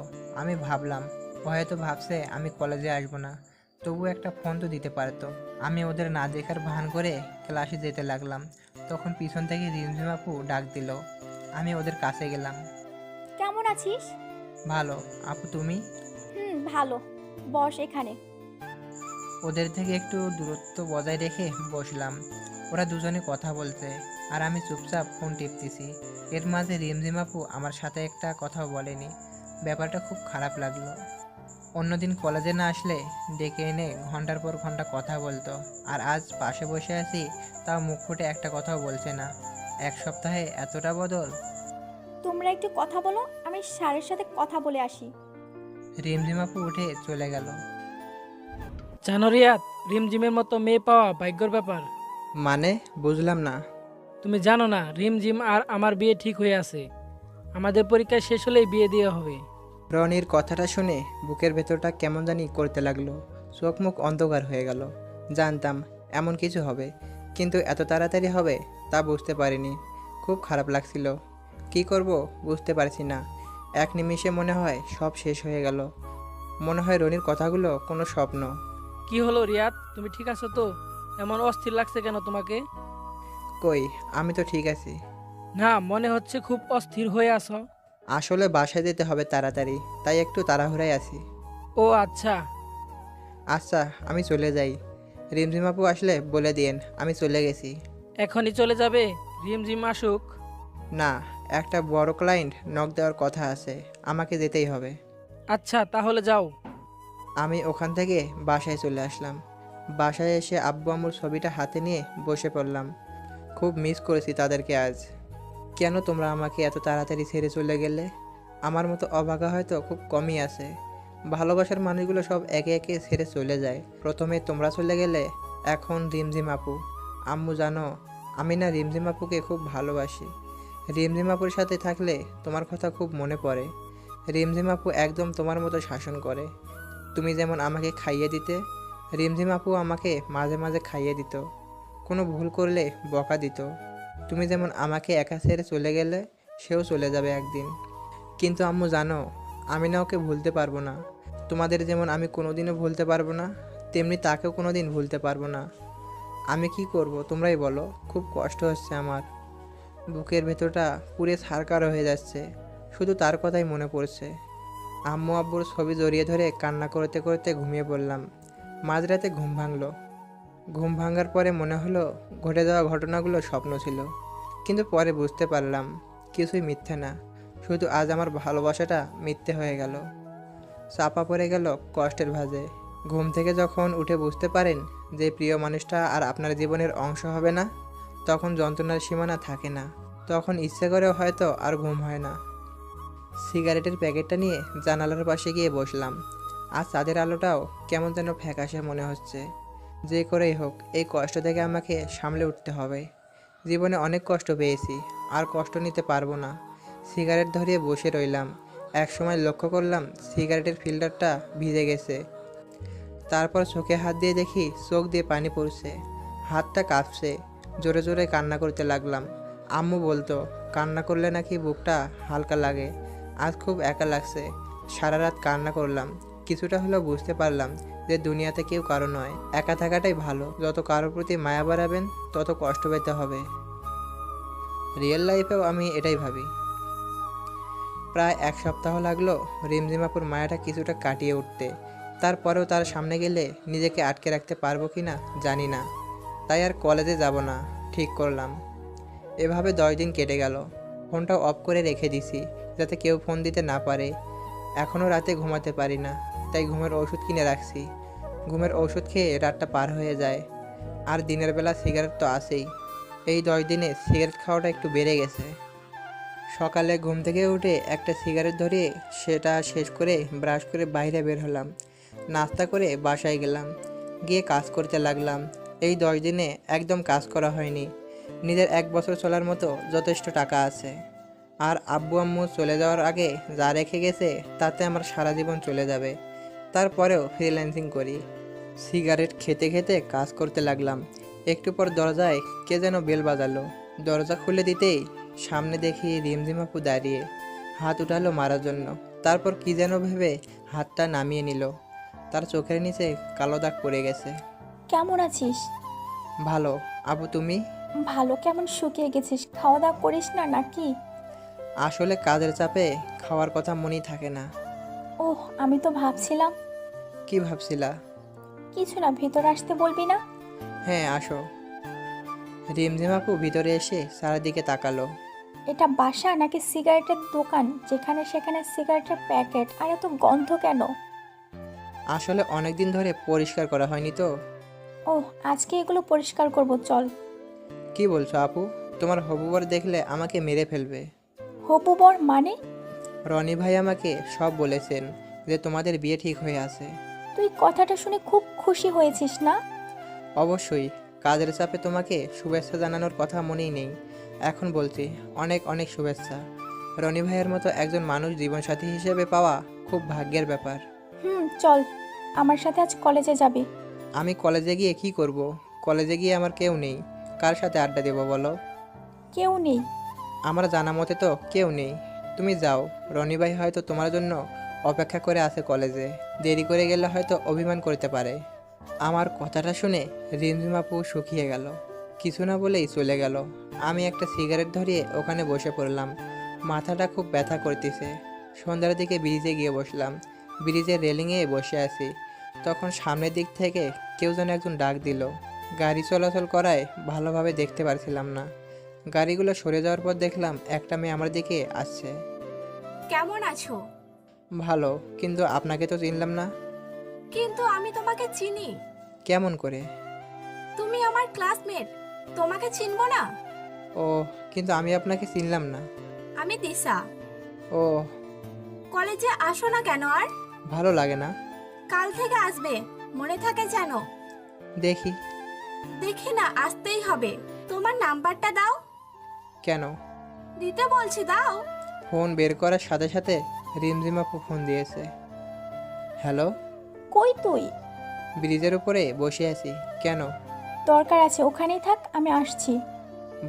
আমি ভাবলাম ও হয়তো ভাবছে আমি কলেজে আসবো না, তবু একটা ফোন তো দিতে পারতো। আমি ওদের না দেখার ভান করে ক্লাসে যেতে লাগলাম। তখন পিছন থেকে রিমঝিম আপু ডাক দিল। আমি ওদের কাছে গেলাম। কেমন আছিস? ভালো। আপু তুমি? ভালো। বস এখানে। ওদের থেকে একটু দূরত্ব বজায় রেখে বসলাম। ওরা দুজনে কথা বলছে আর আমি চুপচাপ ফোন টিপতেছি। এর মাঝে রিমঝিম আপু আমার সাথে একটা কথাও বলেনি। ব্যাপারটা খুব খারাপ লাগলো। অন্যদিন কলেজে না আসলে ডেকে এনে ঘন্টার পর ঘন্টা কথা বলতো, আর আজ পাশে বসে আছি, তাও মুখ ফুটে একটা কথাও বলছে না। 1 সপ্তাহে এতটা বদল! তোমরা একটু কথা বলো, আমি স্যারের সাথে কথা বলে আসি। রিমঝিম আপু উঠে চলে গেল। জানো রিয়াদ, রিমঝিমের মতো মেয়ে পাওয়া ভাগ্যের ব্যাপার। মানে বুঝলাম না। তুমি জানো না রিমঝিম আর আমার বিয়ে ঠিক হয়ে আছে। আমাদের পরীক্ষা শেষ হলেই বিয়ে দেওয়া হবে। রনির কথাটা শুনে বুকের ভেতরটা কেমন জানি করতে লাগলো, চোখ মুখ অন্ধকার হয়ে গেল। জানতাম এমন কিছু হবে, কিন্তু এত তাড়াতাড়ি হবে তা বুঝতে পারিনি। খুব খারাপ লাগছিল। কি করব বুঝতে পারছি না। এক নিমিষে মনে হয় সব শেষ হয়ে গেল। মনে হয় রনির কথাগুলো কোনো স্বপ্ন। কি হলো রিয়াদ, তুমি ঠিক আছো তো? এমন অস্থির লাগছে কেন তোমাকে? কই, আমি তো ঠিক আছি। না, মনে হচ্ছে খুব অস্থির হয়ে আছো। আসলে বাসায় যেতে হবে তাড়াতাড়ি, তাই একটু তাড়াহুড়ায় আছি। ও আচ্ছা। আচ্ছা, আমি চলে যাই। রিমঝিম আপু আসলে বলে দিয়েন আমি চলে গেছি। এখনই চলে যাবে? রিমঝিম আসুক। না, একটা বড় ক্লায়েন্ট নক দেওয়ার কথা আছে, আমাকে যেতেই হবে। আচ্ছা তাহলে যাও। আমি ওখান থেকে বাসায় চলে আসলাম। বাসায় এসে আব্বু আম্মুর ছবিটা হাতে নিয়ে বসে পড়লাম। খুব মিস করেছি তাদেরকে আজ। কেন তোমরা আমাকে এত তাড়াতাড়ি ছেড়ে চলে গেলে? আমার মতো অভাগা হয়তো খুব কমই আছে। ভালোবাসার মানুষগুলো সব একে একে ছেড়ে চলে যায়। প্রথমে তোমরা চলে গেলে, এখন রিমঝিম আপু। আম্মু জানো, আমি না রিমঝিম আপুকে খুব ভালোবাসি। রিমঝিম আপুর সাথে থাকলে তোমার কথা খুব মনে পড়ে। রিমঝিম আপু একদম তোমার মতো শাসন করে। তুমি যেমন আমাকে খাইয়ে দিতে, রিমঝিম আপু আমাকে মাঝে মাঝে খাইয়ে দিত। কোনো ভুল করলে বকা দিত। তুমি যেমন আমাকে একা ছেড়ে চলে গেলে, সেও চলে যাবে একদিন। কিন্তু আম্মু জানো, আমি না ওকে ভুলতে পারবো না। তোমাদের যেমন আমি কোনোদিনও ভুলতে পারবো না, তেমনি তাকেও কোনোদিন ভুলতে পারবো না। আমি কি করব তোমরাই বলো। খুব কষ্ট হচ্ছে আমার। বুকের ভেতরটা পুড়ে ছারকার হয়ে যাচ্ছে। শুধু তার কথাই মনে পড়ছে। আম্মু আব্বুর ছবি জড়িয়ে ধরে কান্না করতে করতে ঘুমিয়ে পড়লাম। মাঝরাতে ঘুম ভাঙলো। ঘুম ভাঙার পরে মনে হলো ঘটে যাওয়া ঘটনাগুলো স্বপ্ন ছিল। কিন্তু পরে বুঝতে পারলাম কিছুই মিথ্যে না। শুধু আজ আমার ভালোবাসাটা মিথ্যে হয়ে গেল, চাপা পড়ে গেল কষ্টের ভাঁজে। ঘুম থেকে যখন উঠে বুঝতে পারেন যে প্রিয় মানুষটা আর আপনার জীবনের অংশ হবে না, তখন যন্ত্রণার সীমানা থাকে না। তখন ইচ্ছে করেও হয়তো আর ঘুম হয় না। সিগারেটের প্যাকেটটা নিয়ে জানালার পাশে গিয়ে বসলাম। আর চাঁদের আলোটাও কেমন যেন ফ্যাকাশে মনে হচ্ছে। যে করেই হোক এই কষ্ট থেকে আমাকে সামলে উঠতে হবে। জীবনে অনেক কষ্ট পেয়েছি, আর কষ্ট নিতে পারবো না। সিগারেট ধরিয়ে বসে রইলাম। একসময় লক্ষ্য করলাম সিগারেটের ফিল্টারটা ভিজে গেছে। তারপর চোখে হাত দিয়ে দেখি চোখ দিয়ে পানি পড়ছে, হাতটা কাঁপছে। জোরে জোরে কান্না করতে লাগলাম। আম্মু বলতো কান্না করলে নাকি বুকটা হালকা লাগে। আজ খুব একা লাগছে। সারা রাত কান্না করলাম। কিছুটা হলেও বুঝতে পারলাম যে দুনিয়াতে কেউ কারো নয়, একা থাকাটাই ভালো। যত কারোর প্রতি মায়া বাড়াবেন তত কষ্ট পেতে হবে। রিয়েল লাইফেও আমি এটাই ভাবি। প্রায় এক সপ্তাহ লাগলো রিমঝিমাপুর মায়াটা কিছুটা কাটিয়ে উঠতে। তারপরেও তার সামনে গেলে নিজেকে আটকে রাখতে পারবো কি না জানি না। তাই আর কলেজে যাব না ঠিক করলাম। এভাবে 10 দিন কেটে গেল। ফোনটা অফ করে রেখে দিছি যাতে কেউ ফোন দিতে না পারে। এখনও রাতে ঘুমাতে পারি না, তাই ঘুমের ওষুধ কিনে রাখছি। ঘুমের ওষুধ খেয়ে রাতটা পার হয়ে যায়। আর দিনের বেলা সিগারেট তো আছেই। এই 10 দিনে সিগারেট খাওয়াটা একটু বেড়ে গেছে। সকালে ঘুম থেকে উঠে একটা সিগারেট ধরিয়ে সেটা শেষ করে ব্রাশ করে বাইরে বের হলাম। নাস্তা করে বাসায় গেলাম, গিয়ে কাজ করতে লাগলাম। এই 10 দিনে একদম কাজ করা হয়নি। নিজের 1 বছর চলার মতো যথেষ্ট টাকা আছে। আর আব্বু আম্মু চলে যাওয়ার আগে যা রেখে গেছে তাতে আমার সারা জীবন চলে যাবে। তারপরেও ফ্রিল্যান্সিং করি। সিগারেট খেতে খেতে কাজ করতে লাগলাম। একটু পর দরজায় কে যেন বেল বাজালো। দরজা খুলে দিতেই সামনে দেখি রিমঝিম আপু দাঁড়িয়ে, হাত উঠালো মারার জন্য। তারপর কি যেন ভেবে হাতটা নামিয়ে নিল। তার চোখের নিচে কালো দাগ পড়ে গেছে। কেমন আছিস? ভালো। আপু তুমি? ভালো। কেমন শুকিয়ে গেছিস? খাওয়া দাওয়া করিস না নাকি? আসলে কাজের চাপে খাওয়ার কথা মনেই থাকে না। ওহ, আমি তো ভাবছিলাম। কি ভাবছিলা? কিছু না, ভেতরে আসতে বলবি না? হ্যাঁ আসো। রিমঝিম আপু ভিতরে এসে চারিদিকে তাকালো। এটা বাসা নাকি সিগারেটের দোকান যেখানে সেখানে সিগারেটের প্যাকেট? আর এত গন্ধ কেন? আসলে অনেক দিন ধরে পরিষ্কার করা হয়নি তো। ওহ, আজকে এগুলো পরিষ্কার করব, চল। কি বলছো আপু? তোমার হবু বর দেখলে আমাকে মেরে ফেলবে। হবু বর মানে? রনি ভাই আমাকে সব বলেছেন যে তোমাদের বিয়ে ঠিক হয়ে আছে। তুই কথাটা শুনে খুব খুশি হয়েছিস না? অবশ্যই, কাজের চাপে তোমাকে শুভেচ্ছা জানানোর কথা মনেই নেই। এখন বলছি, অনেক অনেক শুভেচ্ছা। রনি ভাইয়ের মতো একজন মানুষ জীবনসাথী হিসেবে পাওয়া খুব ভাগ্যের ব্যাপার। চল আমার সাথে আজ কলেজে যাবি। আমি কলেজে গিয়ে কি করব? কলেজে গিয়ে আমার কেউ নেই, কার সাথে আড্ডা দেবো বলো? কেউ নেই। আমার জানা মতে তো কেউ নেই। তুমি যাও, রনি ভাই হয়তো তোমার জন্য অপেক্ষা করে আছে কলেজে। দেরি করে গেলে হয়তো অভিমান করতে পারে। আমার কথাটা শুনে রিমঝিম আপু শুকিয়ে গেল, কিছু না বলেই চলে গেল। আমি একটা সিগারেট ধরিয়ে ওখানে বসে পড়লাম। মাথাটা খুব ব্যথা করতেছে। সন্ধ্যার দিকে ব্রিজে গিয়ে বসলাম। ব্রিজের রেলিংয়ে বসে আছি, তখন সামনের দিক থেকে কেউ যেন একজন ডাক দিল। গাড়ি চলাচল করায় ভালোভাবে দেখতে পারছিলাম না। গাড়িগুলো সরে যাওয়ার পর দেখলাম একটা মেয়ে আমার দিকে আসছে। কেমন আছো? ভালো, কিন্তু আপনাকে তো চিনলাম না। কিন্তু আমি তোমাকে চিনি। কেমন করে? তুমি আমার ক্লাসমেট, তোমাকে চিনবো না? ও, কিন্তু আমি আপনাকে চিনলাম না। আমি দিশা। ও, কলেজে আসো না কেন আর? ভালো লাগে না। কাল থেকে আসবে, মনে থাকে যেন। দেখি। দেখি না, আসতেই হবে। তোমার নাম্বারটা দাও। কেন? দিতে বলছি, দাও। ফোন বের করার সাথে সাথে রিমঝিম আপু ফোন দিয়েছে। হ্যালো। কই তুই? ব্রিজের উপরে বসে আছি। কেন? দরকার আছে, ওখানেই থাক, আমি আসছি।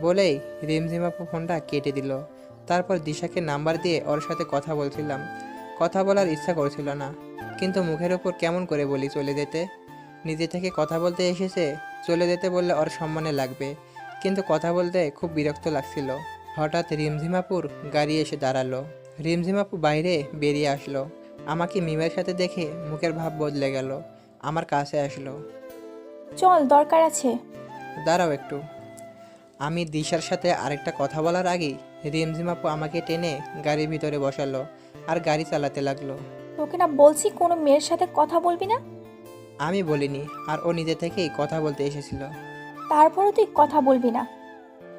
বলেই রিমঝিম আপু ফোনটা কেটে দিল। তারপর দিশাকে নাম্বার দিয়ে ওর সাথে কথা বলছিলাম। কথা বলার ইচ্ছা করছিল না, কিন্তু মুখের ওপর কেমন করে বলি চলে যেতে। নিজে থেকে কথা বলতে এসেছে, চলে যেতে বললে ওর সম্মানে লাগবে, কিন্তু কথা বলতে খুব বিরক্ত লাগছিল। হঠাৎ রিমঝিম আপুর গাড়ি এসে দাঁড়ালো। রিমঝিম আপু বাইরে বেরিয়ে আসলো। আমাকে মিমের সাথে দেখে মুখের ভাব বদলে গেল। আমার কাছে আসলো। চল, দরকার আছে। দাঁড়াও একটু। আমি দিশার সাথে আরেকটা কথা বলার আগেই রিমঝিম আপু আমাকে টেনে গাড়ির ভিতরে বসালো আর গাড়ি চালাতে লাগলো। তোকে না বলছি কোনো মেয়ের সাথে কথা বলবি না? আমি বলিনি, আর ও নিজে থেকেই কথা বলতে এসেছিল। তারপরও তুই কথা বলবি না?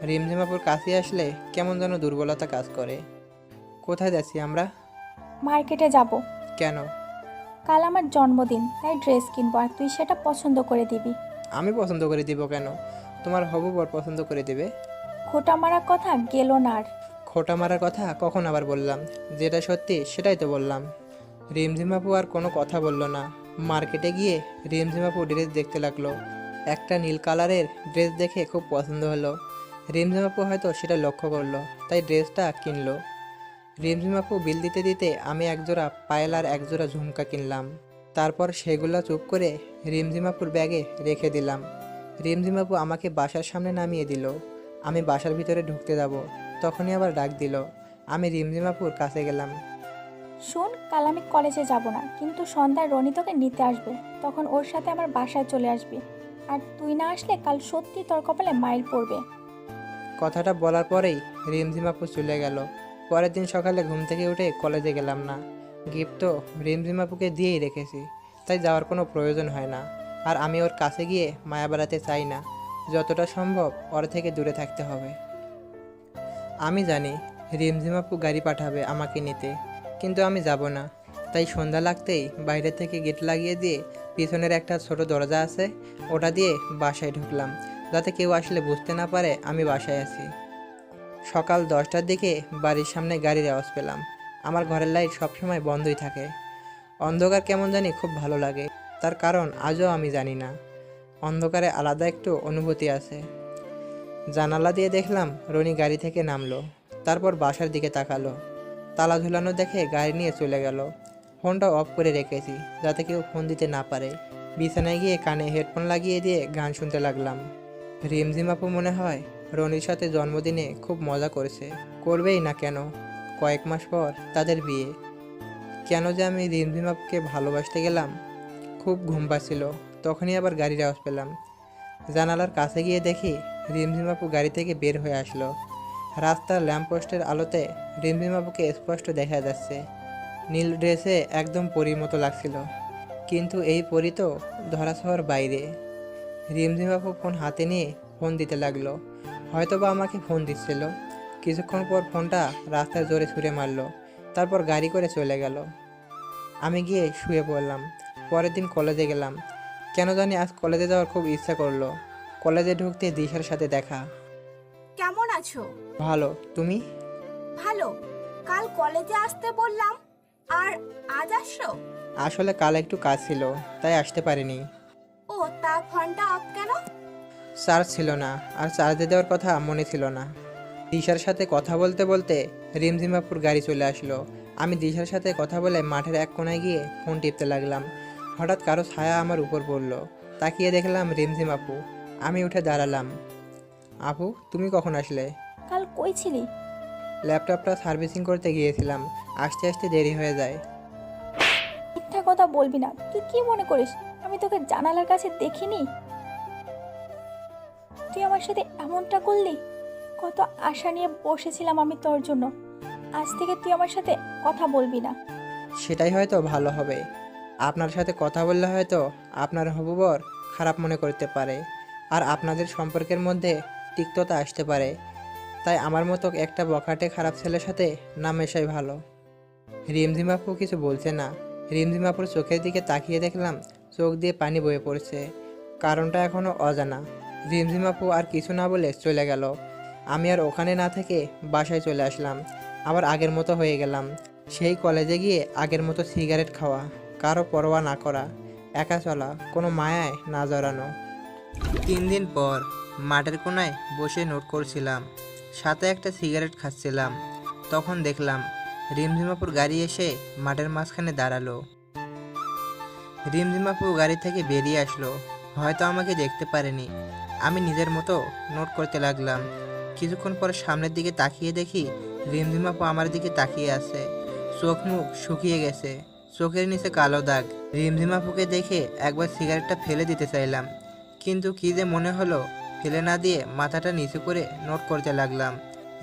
রিমঝিম আপুর কাছে আসলে কেমন যেন দুর্বলতা কাজ করে। কোথায় যাচ্ছি আমরা? মার্কেটে যাব। কেন? কাল আমার জন্মদিন, তাই ড্রেস কিনবো, আর তুই সেটা পছন্দ করে দিবি। আমি পছন্দ করে দিব কেন? তোমার হবু বর পছন্দ করে দেবে। খোটা মারার কথা গেল না আর। খোটা মারার কথা কখন আবার বললাম? যেটা সত্যি সেটাই তো বললাম। রিমঝিম আপু আর কোনো কথা বলল না। মার্কেটে গিয়ে রিমঝিম আপু ড্রেস দেখতে লাগলো। একটা নীল কালারের ড্রেস দেখে খুব পছন্দ হলো। রিমঝিম আপু হয়তো সেটা লক্ষ্য করলো, তাই ড্রেসটা কিনলো। রিমঝিম আপু বিল দিতে দিতে আমি একজোড়া পায়েল আর একজোড়া ঝুমকা কিনলাম। তারপর সেগুলো চুপ করে রিমঝিম আপুর ব্যাগে রেখে দিলাম। রিমঝিম আপু আমাকে বাসার সামনে নামিয়ে দিল। আমি বাসার ভিতরে ঢুকতে যাব, তখনই আবার ডাক দিল। আমি রিমঝিম আপুর কাছে গেলাম। শোন, কাল আমি কলেজে যাব না, কিন্তু সন্ধ্যায় রনি তোকে নিতে আসবে, তখন ওর সাথে আমার বাসায় চলে আসবি। আর তুই না আসলে কাল সত্যি তোর কপালে মাইল পড়বে। কথাটা বলার পরেই রিমঝিম আপু চলে গেল। পরের দিন সকালে ঘুম থেকে উঠে কলেজে গেলাম না। গিফট তো রিমঝিম আপুকে দিয়েই রেখেছি, তাই যাওয়ার কোনো প্রয়োজন হয় না। আর আমি ওর কাছে গিয়ে মায়া বেড়াতে চাই না। যতটা সম্ভব ওর থেকে দূরে থাকতে হবে। আমি জানি রিমঝিম আপু গাড়ি পাঠাবে আমাকে নিতে, কিন্তু আমি যাব না। তাই সন্ধ্যা লাগতেই বাইরে থেকে গেট লাগিয়ে দিয়ে পিছনের একটা ছোট দরজা আছে, ওটা দিয়ে বাসায় ঢুকলাম, যাতে কেউ আসলে বুঝতে না পারে আমি বাসায় আছি। সকাল 10টার দিকে বাড়ির সামনে গাড়ির আওয়াজ পেলাম। আমার ঘরের লাইট সবসময় বন্ধই থাকে। অন্ধকার কেমন জানি খুব ভালো লাগে, তার কারণ আজও আমি জানি না। অন্ধকারে আলাদা একটু অনুভূতি আছে। জানালা দিয়ে দেখলাম রনি গাড়ি থেকে নামলো, তারপর বাসার দিকে তাকালো। তালা ঝুলানো দেখে গাড়ি নিয়ে চলে গেল। ফোনটা অফ করে রেখেছি, যাতে কেউ ফোন দিতে না পারে। বিছানায় গিয়ে কানে হেডফোন লাগিয়ে দিয়ে গান শুনতে লাগলাম। রিমঝিম আপু মনে হয় রনির সাথে জন্মদিনে খুব মজা করেছে। করবেই না কেন? কয়েক মাস পর তাদের বিয়ে। কেন যে আমি রিমঝিম আপুকে ভালোবাসতে গেলাম। খুব ঘুম পাচ্ছিল, তখনই আবার গাড়ির আওয়াজ পেলাম। জানালার কাছে গিয়ে দেখি রিমঝিম আপু গাড়ি থেকে বের হয়ে আসলো। রাস্তার ল্যাম্পপোস্টের আলোতে রিমঝিম আপুকে স্পষ্ট দেখা যাচ্ছে। নীল ড্রেসে একদম পরীর মতো লাগছিল, কিন্তু এই পরী তো ধরাছোঁয়ার বাইরে। রিমঝিম আপু ফোন হাতে নিয়ে ফোন দিতে লাগলো, হয়তো বা আমাকে ফোন দিচ্ছিল। কিছুক্ষণ পর ফোনটা রাস্তায় জোরে ছুঁড়ে মারলো, তারপর গাড়ি করে চলে গেল। আমি গিয়ে শুয়ে পড়লাম। পরের দিন কলেজে গেলাম। কেন জানি আজ কলেজে যাওয়ার খুব ইচ্ছা করলো। কলেজে ঢুকতে দিশার সাথে দেখা। কেমন আছো? ভালো, তুমি? ভালো। কাল কলেজে আসতে বললাম, আর আজ আসছো? আসলে কাল একটু কাজ ছিল, তাই আসতে পারিনি। ও, তা ফোনটা অফ কেন? চার্জ ছিল না, আর চার্জে দেওয়ার কথা মনে ছিল না। দিশার সাথে কথা বলতে বলতে রিমঝিমাপুর গাড়ি চলে আসলো। আমি দিশার সাথে কথা বলে মাঠের এক কোণায় গিয়ে ফোন টিপতে লাগলাম। হঠাৎ কারো ছায়া আমার উপর পড়লো। তাকিয়ে দেখলাম রিমঝিম আপু। আমি উঠে দাঁড়ালাম। আপু, তুমি কখন আসলে? কাল কই ছিলি? ল্যাপটপটা সার্ভিসিং করতে গিয়েছিলাম, আসতে আসতে দেরি হয়ে যায়। মিথ্যা কথা বলবি না। তুই কি মনে করিস আমি তোকে জানালার কাছে দেখিনি? তুই আমার সাথে এমনটা করলি? কত আশা নিয়ে বসেছিলাম আমি তোর জন্য। আজ থেকে তুই আমার সাথে কথা বলবি না। সেটাই হয়তো ভালো হবে। আপনার সাথে কথা বললে হয়তো আপনার হবু বর খারাপ মনে করতে পারে, আর আপনাদের সম্পর্কের মধ্যে তিক্ততা আসতে পারে। তাই আমার মতো একটা বখাটে খারাপ ছেলের সাথে না মেশাই ভালো। রিমঝিম আপু কিছু বলছে না। রিমঝিম আপুর চোখের দিকে তাকিয়ে দেখলাম চোখ দিয়ে পানি বয়ে পড়ছে। কারণটা এখনও অজানা। রিমঝিম আপু আর কিছু না বলে চলে গেল। আমি আর ওখানে না থেকে বাসায় চলে আসলাম। আবার আগের মতো হয়ে গেলাম। সেই কলেজে গিয়ে আগের মতো সিগারেট খাওয়া, কারো পরোয়া না করা, একা চলা, কোনো মায়ায় না জড়ানো। 3 দিন পর মাঠের কোণায় বসে নোট করছিলাম, সাথে একটা সিগারেট খাচ্ছিলাম। তখন দেখলাম রিমঝিমাপুর গাড়ি এসে মাঠের মাঝখানে দাঁড়ালো। রিমঝিমাপুর গাড়ি থেকে বেরিয়ে আসলো। হয়তো আমাকে দেখতে পারেনি। আমি নিজের মতো নোট করতে লাগলাম। কিছুক্ষণ পর সামনের দিকে তাকিয়ে দেখি রিমঝিমাপু আমার দিকে তাকিয়ে আছে। চোখ মুখ শুকিয়ে গেছে, চোখের নিচে কালো দাগ। রিমঝিমাপুকে দেখে একবার সিগারেটটা ফেলে দিতে চাইলাম, কিন্তু কী যে মনে হলো, ফেলে না দিয়ে মাথাটা নিচু করে নোট করতে লাগলাম।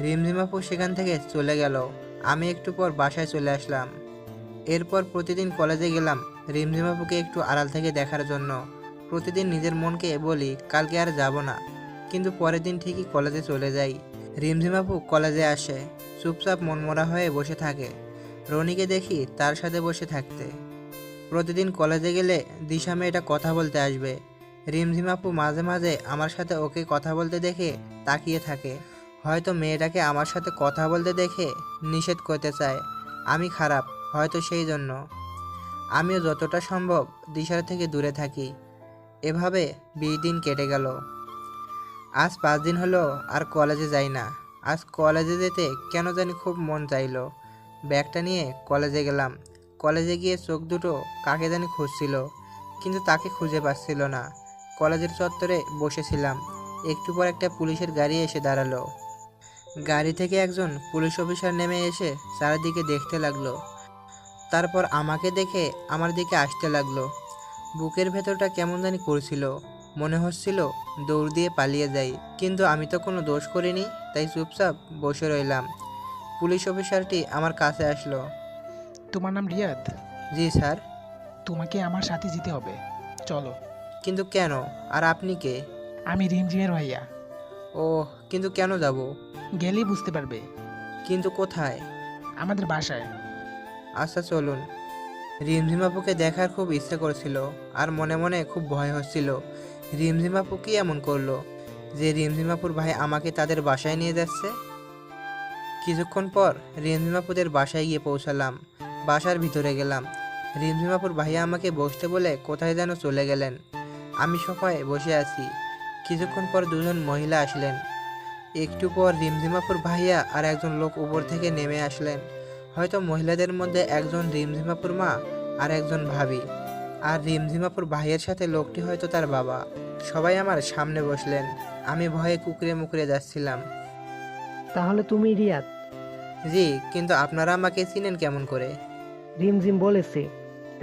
রিমঝিমাপু সেখান থেকে চলে গেল। আমি একটু পর বাসায় চলে আসলাম। এরপর প্রতিদিন কলেজে গেলাম রিমঝিমাপুকে একটু আড়াল থেকে দেখার জন্য। প্রতিদিন নিজের মনকে বলি কালকে আর যাব না, কিন্তু পরের দিন ঠিকই কলেজে চলে যাই। রিমঝিমাপু কলেজে আসে, চুপচাপ মনমরা হয়ে বসে থাকে। রনিকে দেখি তার সাথে বসে থাকতে। প্রতিদিন কলেজে গেলে দিশা মেয়েটা কথা বলতে আসবে। রিমঝিমাপু মাঝে মাঝে আমার সাথে ওকে কথা বলতে দেখে তাকিয়ে থাকে। হয়তো মেয়েটাকে আমার সাথে কথা বলতে দেখে নিষেধ করতে চায়। আমি খারাপ, হয়তো সেই জন্য। আমিও যতটা সম্ভব দিশার থেকে দূরে থাকি। এভাবে 20 দিন কেটে গেল। আজ 5 দিন হলো আর কলেজে যাই না। আজ কলেজে যেতে কেন জানি খুব মন চাইলো। ব্যাগটা নিয়ে কলেজে গেলাম। কলেজে গিয়ে চোখ দুটো কাকে জানি খুঁজছিল, কিন্তু তাকে খুঁজে পাচ্ছিল না। কলেজের চত্বরে বসেছিলাম। একটু পর একটা পুলিশের গাড়ি এসে দাঁড়ালো। গাড়ি থেকে একজন পুলিশ অফিসার নেমে এসে চারিদিকে দেখতে লাগলো। তারপর আমাকে দেখে আমার দিকে আসতে লাগলো। বুকের ভেতরটা কেমন জানি করছিল। মনে হচ্ছিল দৌড় দিয়ে পালিয়ে যাই, কিন্তু আমি তো কোনো দোষ করিনি, তাই চুপচাপ বসে রইলাম। পুলিশ অফিসারটি আমার কাছে আসলো। তোমার নাম রিয়াদ? জি স্যার। তোমাকে আমার সাথে যেতে হবে, চলো। কিন্তু কেন? আর আপনি কে? আমি রিমঝিমের ভাইয়া। ও, কিন্তু কেন যাব? গেলেই বুঝতে পারবে। কিন্তু কোথায়? আমাদের বাসায়। আচ্ছা চলুন। রিমঝিমাপুকে দেখার খুব ইচ্ছে করছিল, আর মনে মনে খুব ভয় হচ্ছিল। রিমঝিমাপু কি এমন করলো যে রিমঝিমাপুর ভাই আমাকে তাদের বাসায় নিয়ে যাচ্ছে? কিছুক্ষণ পর রিমঝিমাপুদের বাসায় গিয়ে পৌঁছালাম। বাসার ভিতরে গেলাম। রিমঝিমাপুর ভাইয়া আমাকে বসতে বলে কোথায় যেন চলে গেলেন। আমি সোফায় বসে আছি। কিছুক্ষণ পর দুজন মহিলা আসলেন। একটু পর রিমঝিমাপুর ভাইয়া আর একজন লোক উপর থেকে নেমে আসলেন। হয়তো মহিলাদের মধ্যে একজন রিমঝিমাপুর মা আর একজন ভাবি, আর রিমঝিমাপুর ভাইয়ের সাথে লোকটি হয়তো তার বাবা। সবাই আমার সামনে বসলেন। আমি ভয়ে কুকড়ে মুকড়ে যাচ্ছিলাম। তাহলে তুমি রিয়াদ? জি, কিন্তু আপনারা আমাকে চিনেন কেমন করে? রিমঝিম বলেছে,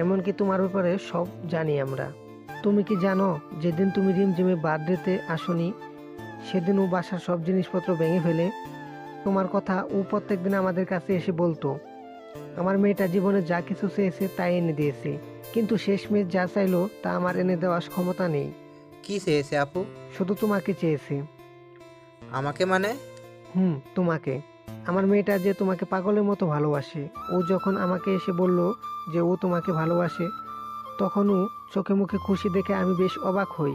এমনকি তোমার ব্যাপারে সব জানি আমরা। তুমি কি জানো যেদিন তুমি রিমঝিমের বার্থডেতে আসনি, সেদিন ও বাসার সব জিনিসপত্র ভেঙে ফেলে তোমার কথা ও প্রত্যেকদিন আমাদের কাছে এসে বলতো। আমার মেয়েটা জীবনে যা কিছু চেয়েছে তাই এনে দিয়েছে, কিন্তু শেষমেশ যা চাইলো তা আমার এনে দেওয়ার ক্ষমতা নেই। কি চেয়েছে আপু? শুধু তোমাকে চেয়েছে। আমাকে মানে? তোমাকে। আমার মেয়েটা যে তোমাকে পাগলের মতো ভালোবাসে। ও যখন আমাকে এসে বলল যে ও তোমাকে ভালোবাসে, তখন ও চোখে মুখে খুশি দেখে আমি বেশ অবাক হই।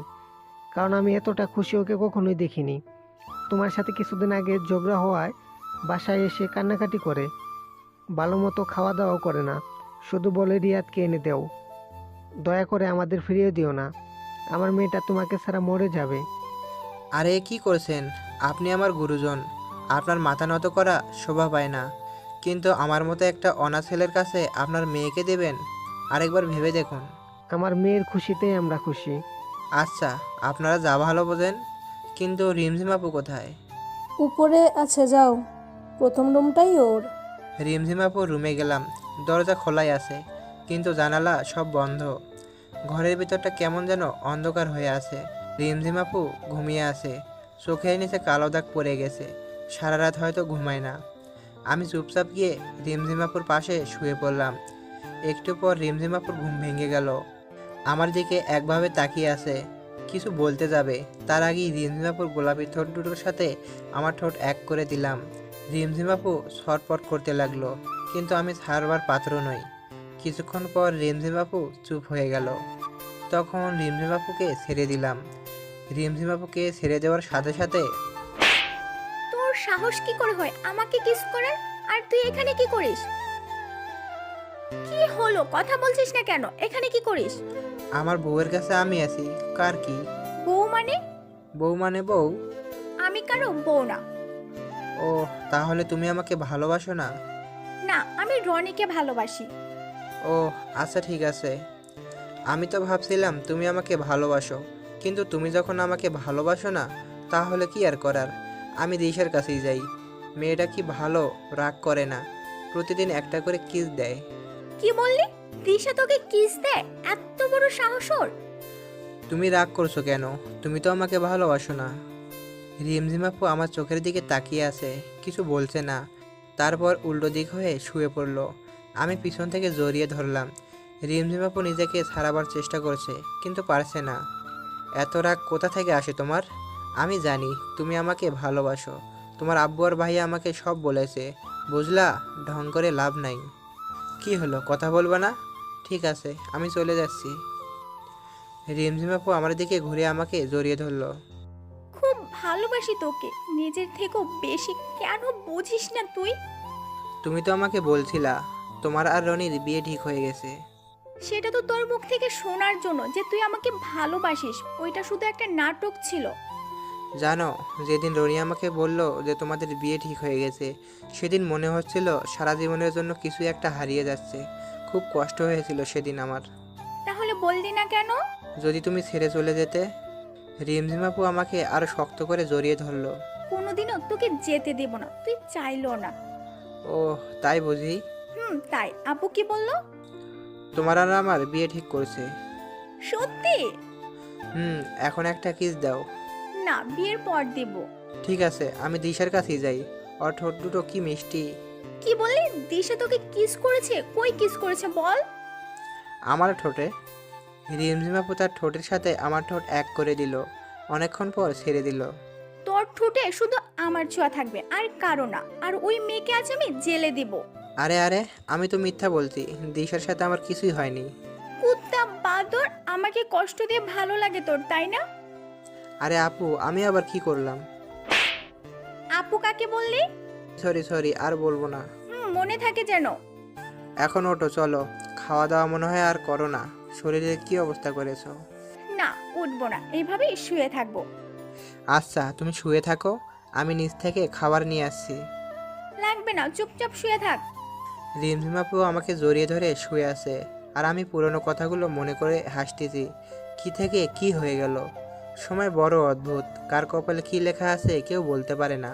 কারণ আমি এতটা খুশি ওকে কখনোই দেখিনি। তোমার সাথে কিছুদিন আগে ঝগড়া হওয়ায় বাসায় এসে কান্নাকাটি করে, ভালো মতো খাওয়া দাওয়াও করে না, শুধু বলে রিয়াদকে এনে দেও, দয়া করে আমাদের ফিরিয়ে দিও না, আমার মেয়েটা তোমাকে ছাড়া মরে যাবে। আরে কি করছেন? আপনি আমার গুরুজন, আপনার মাথা নত করা শোভা পায় না, কিন্তু আমার মতো একটা অনাথ ছেলের কাছে আপনার মেয়েকে দেবেন? আরেকবার ভেবে দেখুন। আমার মেয়ের খুশিতেই আমরা খুশি। আচ্ছা, আপনারা যা ভালো বোঝেন, কিন্তু রিমঝিম আপু কোথায়? উপরে আছে, যাও, প্রথম রুমটাই ওর। রিমঝিম আপুর রুমে গেলাম, দরজা খোলাই আছে, কিন্তু জানালা সব বন্ধ। ঘরের ভিতরটা কেমন যেন অন্ধকার হয়ে আছে। রিমঝিম আপু ঘুমিয়ে আছে, চোখের নিচে কালো দাগ পড়ে গেছে, সারা রাত হয়তো ঘুমায় না। আমি চুপচাপ গিয়ে রিমঝিম আপুর পাশে শুয়ে পড়লাম। একটু পর রিমঝিম আপুর ঘুম ভেঙে গেল, আমার দিকে একভাবে তাকিয়ে আছে, কিছু বলতে যাবে তার আগেই রিমঝিম আপুর গোলাপি ঠোঁট দুটোর সাথে আমার ঠোঁট এক করে দিলাম। রিমঝিম আপু ছটফট করতে লাগলো, কিন্তু আমি ছাড়বার পাত্র নই। কিছুক্ষণ পর রিমঝিম আপু চুপ হয়ে গেল, তখন রিমঝিম আপুকে ছেড়ে দিলাম। রিমঝিম আপুকে ছেড়ে দেওয়ার সাথে সাথে তোর সাহস কি করে হয় আমাকে কিস করার? আর তুই এখানে কি করিস? কি হলো, কথা বলছিস না কেন? এখানে কি করিস? আমার বউয়ের কাছে আমি আছি। কার কি বউ মানে? বউ মানে বউ? আমি কারো বউ না। ও, তাহলে তুমি আমাকে ভালোবাসো না? না, আমি রনিকে ভালোবাসি। ও আচ্ছা, ঠিক আছে। আমি তো ভাবছিলাম তুমি আমাকে ভালোবাসো, কিন্তু তুমি যখন আমাকে ভালোবাসো না, তাহলে কি আর করার, আমি দিশার কাছেই যাই। মেয়েটা কি ভালো, রাগ করে না, প্রতিদিন একটা করে কিস দেয়। কি বললি? দিশা তোকে কিস দেয়? এত বড় সাহস ওর? তুমি রাগ করছো কেন? তুমি তো আমাকে ভালোবাসো না। রিমঝিম আপু আমার চোখের দিকে তাকিয়ে আছে, কিছু বলছে না। তারপর উল্টো দিক হয়ে শুয়ে পড়ল। আমি পিছন থেকে জড়িয়ে ধরলাম। রিমঝিম আপু নিজেকে ছাড়াবার চেষ্টা করছে, কিন্তু পারছে না। এত রাগ কোথা থেকে আসে তোমার? আমি জানি তুমি আমাকে ভালোবাসো, তোমার আব্বু আর ভাইয়া আমাকে সব বলেছে, বুঝলা? ঢং করে লাভ নাই। কি হলো, কথা বলবা না? ঠিক আছে, আমি চলে যাচ্ছি। রিমঝিম আপু আমার দিকে ঘুরে আমাকে জড়িয়ে ধরলো। খুব ভালোবাসি তোকে, নিজের থেকেও বেশি। কেন বুঝিস না তুই? তুমি তো আমাকে বলছিলা তোমার আর রনির বিয়ে ঠিক হয়ে গেছে। সেটা তো তোর মুখ থেকে শোনার জন্য যে তুই আমাকে ভালোবাসিস, ওইটা শুধু একটা নাটক ছিল। জানো, যেদিন রনি আমাকে বলল যে তোমাদের বিয়ে ঠিক হয়ে গেছে, সেদিন মনে হচ্ছিল সারা জীবনের জন্য কিছু একটা হারিয়ে যাচ্ছে। খুব কষ্ট হয়েছিল সেদিন আমার। তাহলে বললি না কেন? যদি তুমি ছেড়ে চলে যেতে। রিমঝিম আপু আমাকে আরো শক্ত করে জড়িয়ে ধরলো। কোনোদিনও তোকে যেতে দেব না, তুই চাইলো না। ও তাই বুঝি? তাই। আপু কি বললো? তোমার আর আমার বিয়ে ঠিক করছে। সত্যি? এখন একটা কিস দাও। না, বিয়ের পর দেব। ঠিক আছে, আমি দিশার কাছেই যাই, ওর ঠোঁট দুটো কি মিষ্টি। কি বললি? দিশা তোকে কিস করেছে? কই কিস করেছে বল? আমার ঠোঁটে। রিমঝিম আপু তার ঠোঁটের সাথে আমার ঠোঁট এক করে দিল, অনেকক্ষণ পর ছেড়ে দিল। তোর ঠোঁটে শুধু আমার ছোঁয়া থাকবে, আর কারো না। আর ওই মেয়েকে আজ আমি জেলে দেব। আরে আরে, আমি তো মিথ্যা বলছি, দিশার সাথে আমার কিছুই হয়নি। কুত্তা বাদর, আমাকে কষ্ট দিয়ে ভালো লাগে তোর, তাই না? আরে আপু, আমি আবার কি করলাম? আপু কাকে বললি? সরি, আর বলবো না। মনে থাকে যেন। এখন ওঠো, চলো। খাওয়া দাওয়া মনে হয় আর করো না, শরীরের কি অবস্থা করেছো। না, উঠবো না, এইভাবেই শুয়ে থাকবো। আচ্ছা, তুমি শুয়ে থাকো, আমি নিচ থেকে খাবার নিয়ে আসছি। লাগবে না, চুপচাপ শুয়ে থাক। রিমঝিম আপু আমাকে জড়িয়ে ধরে শুয়ে আছে, আর আমি পুরনো কথাগুলো মনে করে হাসতেছি। কি থেকে কি হয়ে গেল, সময় বড় অদ্ভুত, কার কপালে কি লেখা আছে কেউ বলতে পারে না।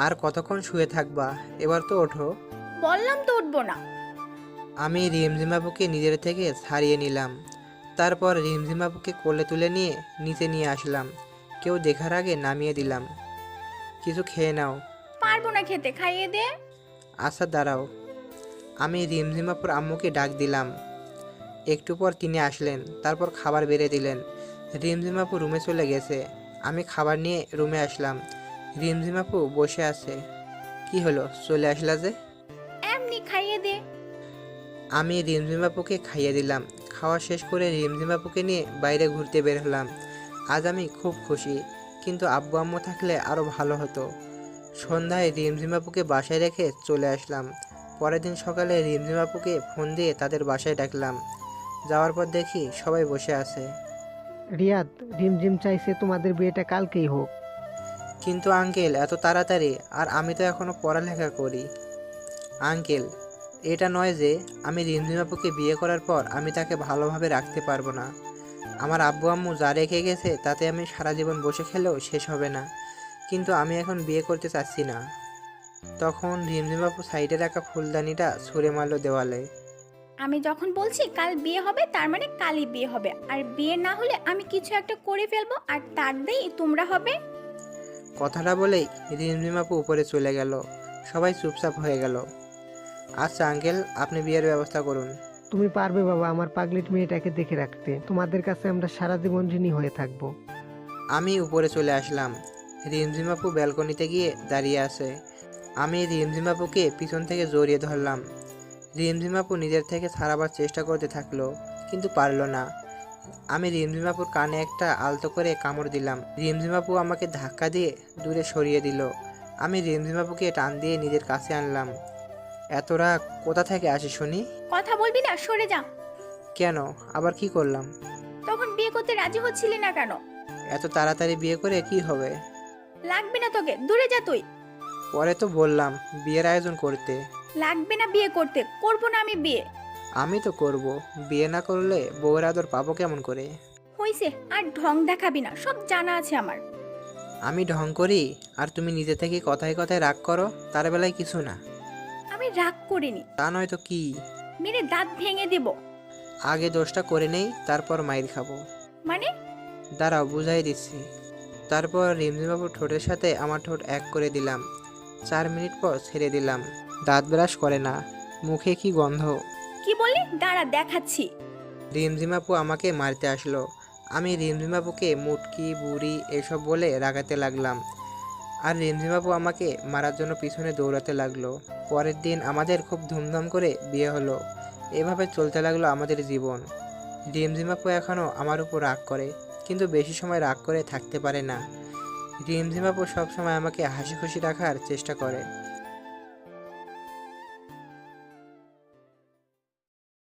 আর কতক্ষণ শুয়ে থাকবা, এবার তো ওঠো। বললাম তো উঠবো না। আমি রিমঝিম আপুকে নিজের থেকে ছাড়িয়ে নিলাম, তারপর রিমঝিম আপুকে কোলে তুলে নিয়ে নিচে নিয়ে আসলাম, কেউ দেখার আগে নামিয়ে দিলাম। কিছু খেয়ে নাও। পারবো না খেতে, খাইয়ে দে। আচ্ছা দাঁড়াও। আমি রিমঝিম আপুর আম্মুকে ডাক দিলাম। একটু পর তিনি আসলেন, তারপর খাবার বেড়ে দিলেন। রিমঝিম আপু রুমে চলে গেছে, আমি খাবার নিয়ে রুমে আসলাম। রিমঝিম আপু বসে আছে। কি হলো, চলে আসলা যে? এমনি খাইয়ে দে। আমি রিমঝিম আপুকে খাইয়ে দিলাম। খাওয়া শেষ করে রিমঝিম আপুকে নিয়ে বাইরে ঘুরতে বের হলাম। আজ আমি খুব খুশি, কিন্তু আব্বু আম্মু থাকলে আরও ভালো হতো। সন্ধ্যায় রিমঝিম আপুকে বাসায় রেখে চলে আসলাম। পরের দিন সকালে রিমঝিম আপুকে ফোন দিয়ে তাদের বাসায় ডাকলাম। যাওয়ার পর দেখি সবাই বসে আছে। রিয়াদ, রিমঝিম চাইছে তোমাদের বিয়েটা কালকেই হোক। কিন্তু আঙ্কেল, এত তাড়াতাড়ি? আর আমি তো এখনও পড়ালেখা করি। আঙ্কেল, এটা নয় যে আমি রিমঝিম আপুকে বিয়ে করার পর আমি তাকে ভালোভাবে রাখতে পারবো না। আমার আব্বু আম্মু যা রেখে গেছে তাতে আমি সারা জীবন বসে খেলেও শেষ হবে না। কিন্তু আমি এখন বিয়ে করতে চাচ্ছি না। তখন রিমঝিম আপু সাইডে রাখা ফুলদানিটা ছুঁড়ে মারল দেওয়ালে। আমি যখন বলছি কাল বিয়ে হবে তার মানে কালই বিয়ে হবে, আর বিয়ে না হলে আমি কিছু একটা করে ফেলবো আর তার দিয়েই তোমরা হবে। কথাটা বলেই রিমঝিম আপু উপরে চলে গেল। সবাই চুপচাপ হয়ে গেল। আচ্ছা আঙ্কেল, আপনি বিয়ের ব্যবস্থা করুন। তুমি পারবে বাবা আমার পাগলিট মেয়েটাকে দেখে রাখতে। তোমাদের কাছে আমরা সারা জীবন ঋণী হয়ে থাকবো। আমি উপরে চলে আসলাম। রিমঝিম আপু ব্যালকনিতে গিয়ে দাঁড়িয়ে আছে। আমি রিমঝিম আপুকে পিছন থেকে জড়িয়ে ধরলাম। রিমঝিম আপু নিজের থেকে ছাড়াবার চেষ্টা করতে থাকলো, কিন্তু পারলো না। আমি রিমঝিম আপুর কানে একটা আলতো করে কামড় দিলাম। রিমঝিম আপু আমাকে ধাক্কা দিয়ে দূরে সরিয়ে দিল। আমি রিমঝিম আপুকে টান দিয়ে নিজের কাছে আনলাম। এত রাগ কোথা থেকে আসে শুনি? কথা বলবি না, সরে যা। কেন, আবার কি করলাম? তখন বিয়ে করতে রাজি হচ্ছিলি না কেন? এত তাড়াতাড়ি বিয়ে করে কি হবে? লাগবে না তোকে, দূরে যা তুই। পরে তো বললাম বিয়ের আয়োজন করতে। লাগবে না বিয়ে করতে, করবো না আমি বিয়ে। আমি তো করব। বিয়ে না করলে বউয়ের আদর পাবো কেমন করে? হইছে, আর ঢং দেখাবি না, সব জানা আছে আমার। আমি ঢং করি আর তুমি নিজে থেকে কথায় কথায় রাগ করো, তার বেলায় কিছু না। আমি রাগ করিনি, তা নয় তো কি? মেরে দাঁত ভেঙে দেব। আগে দোষটা করে নেই, তারপর মাইর খাবো। মানে? দাঁড়াও, বুঝাই দিচ্ছি। তারপর রিমঝিমবাবুর ঠোঁটের সাথে আমার ঠোঁট এক করে দিলাম। 4 মিনিট পর ছেড়ে দিলাম। দাঁত ব্রাশ করে না, মুখে কি গন্ধ! কি বললি? দাঁড়া দেখাচ্ছি। রিমঝিমাপু আমাকে মারতে আসলো। আমি রিমঝিমাপুকে মুটকি বুড়ি এসব বলে রাগাতে লাগলাম, আর রিমঝিমাপু আমাকে মারার জন্য পিছনে দৌড়াতে লাগলো। পরের দিন আমাদের খুব ধুমধাম করে বিয়ে হলো। এভাবে চলতে লাগলো আমাদের জীবন। রিমঝিমাপু এখনও আমার উপর রাগ করে, কিন্তু বেশি সময় রাগ করে থাকতে পারে না। রিমঝিমাপু সবসময় আমাকে হাসি খুশি রাখার চেষ্টা করে।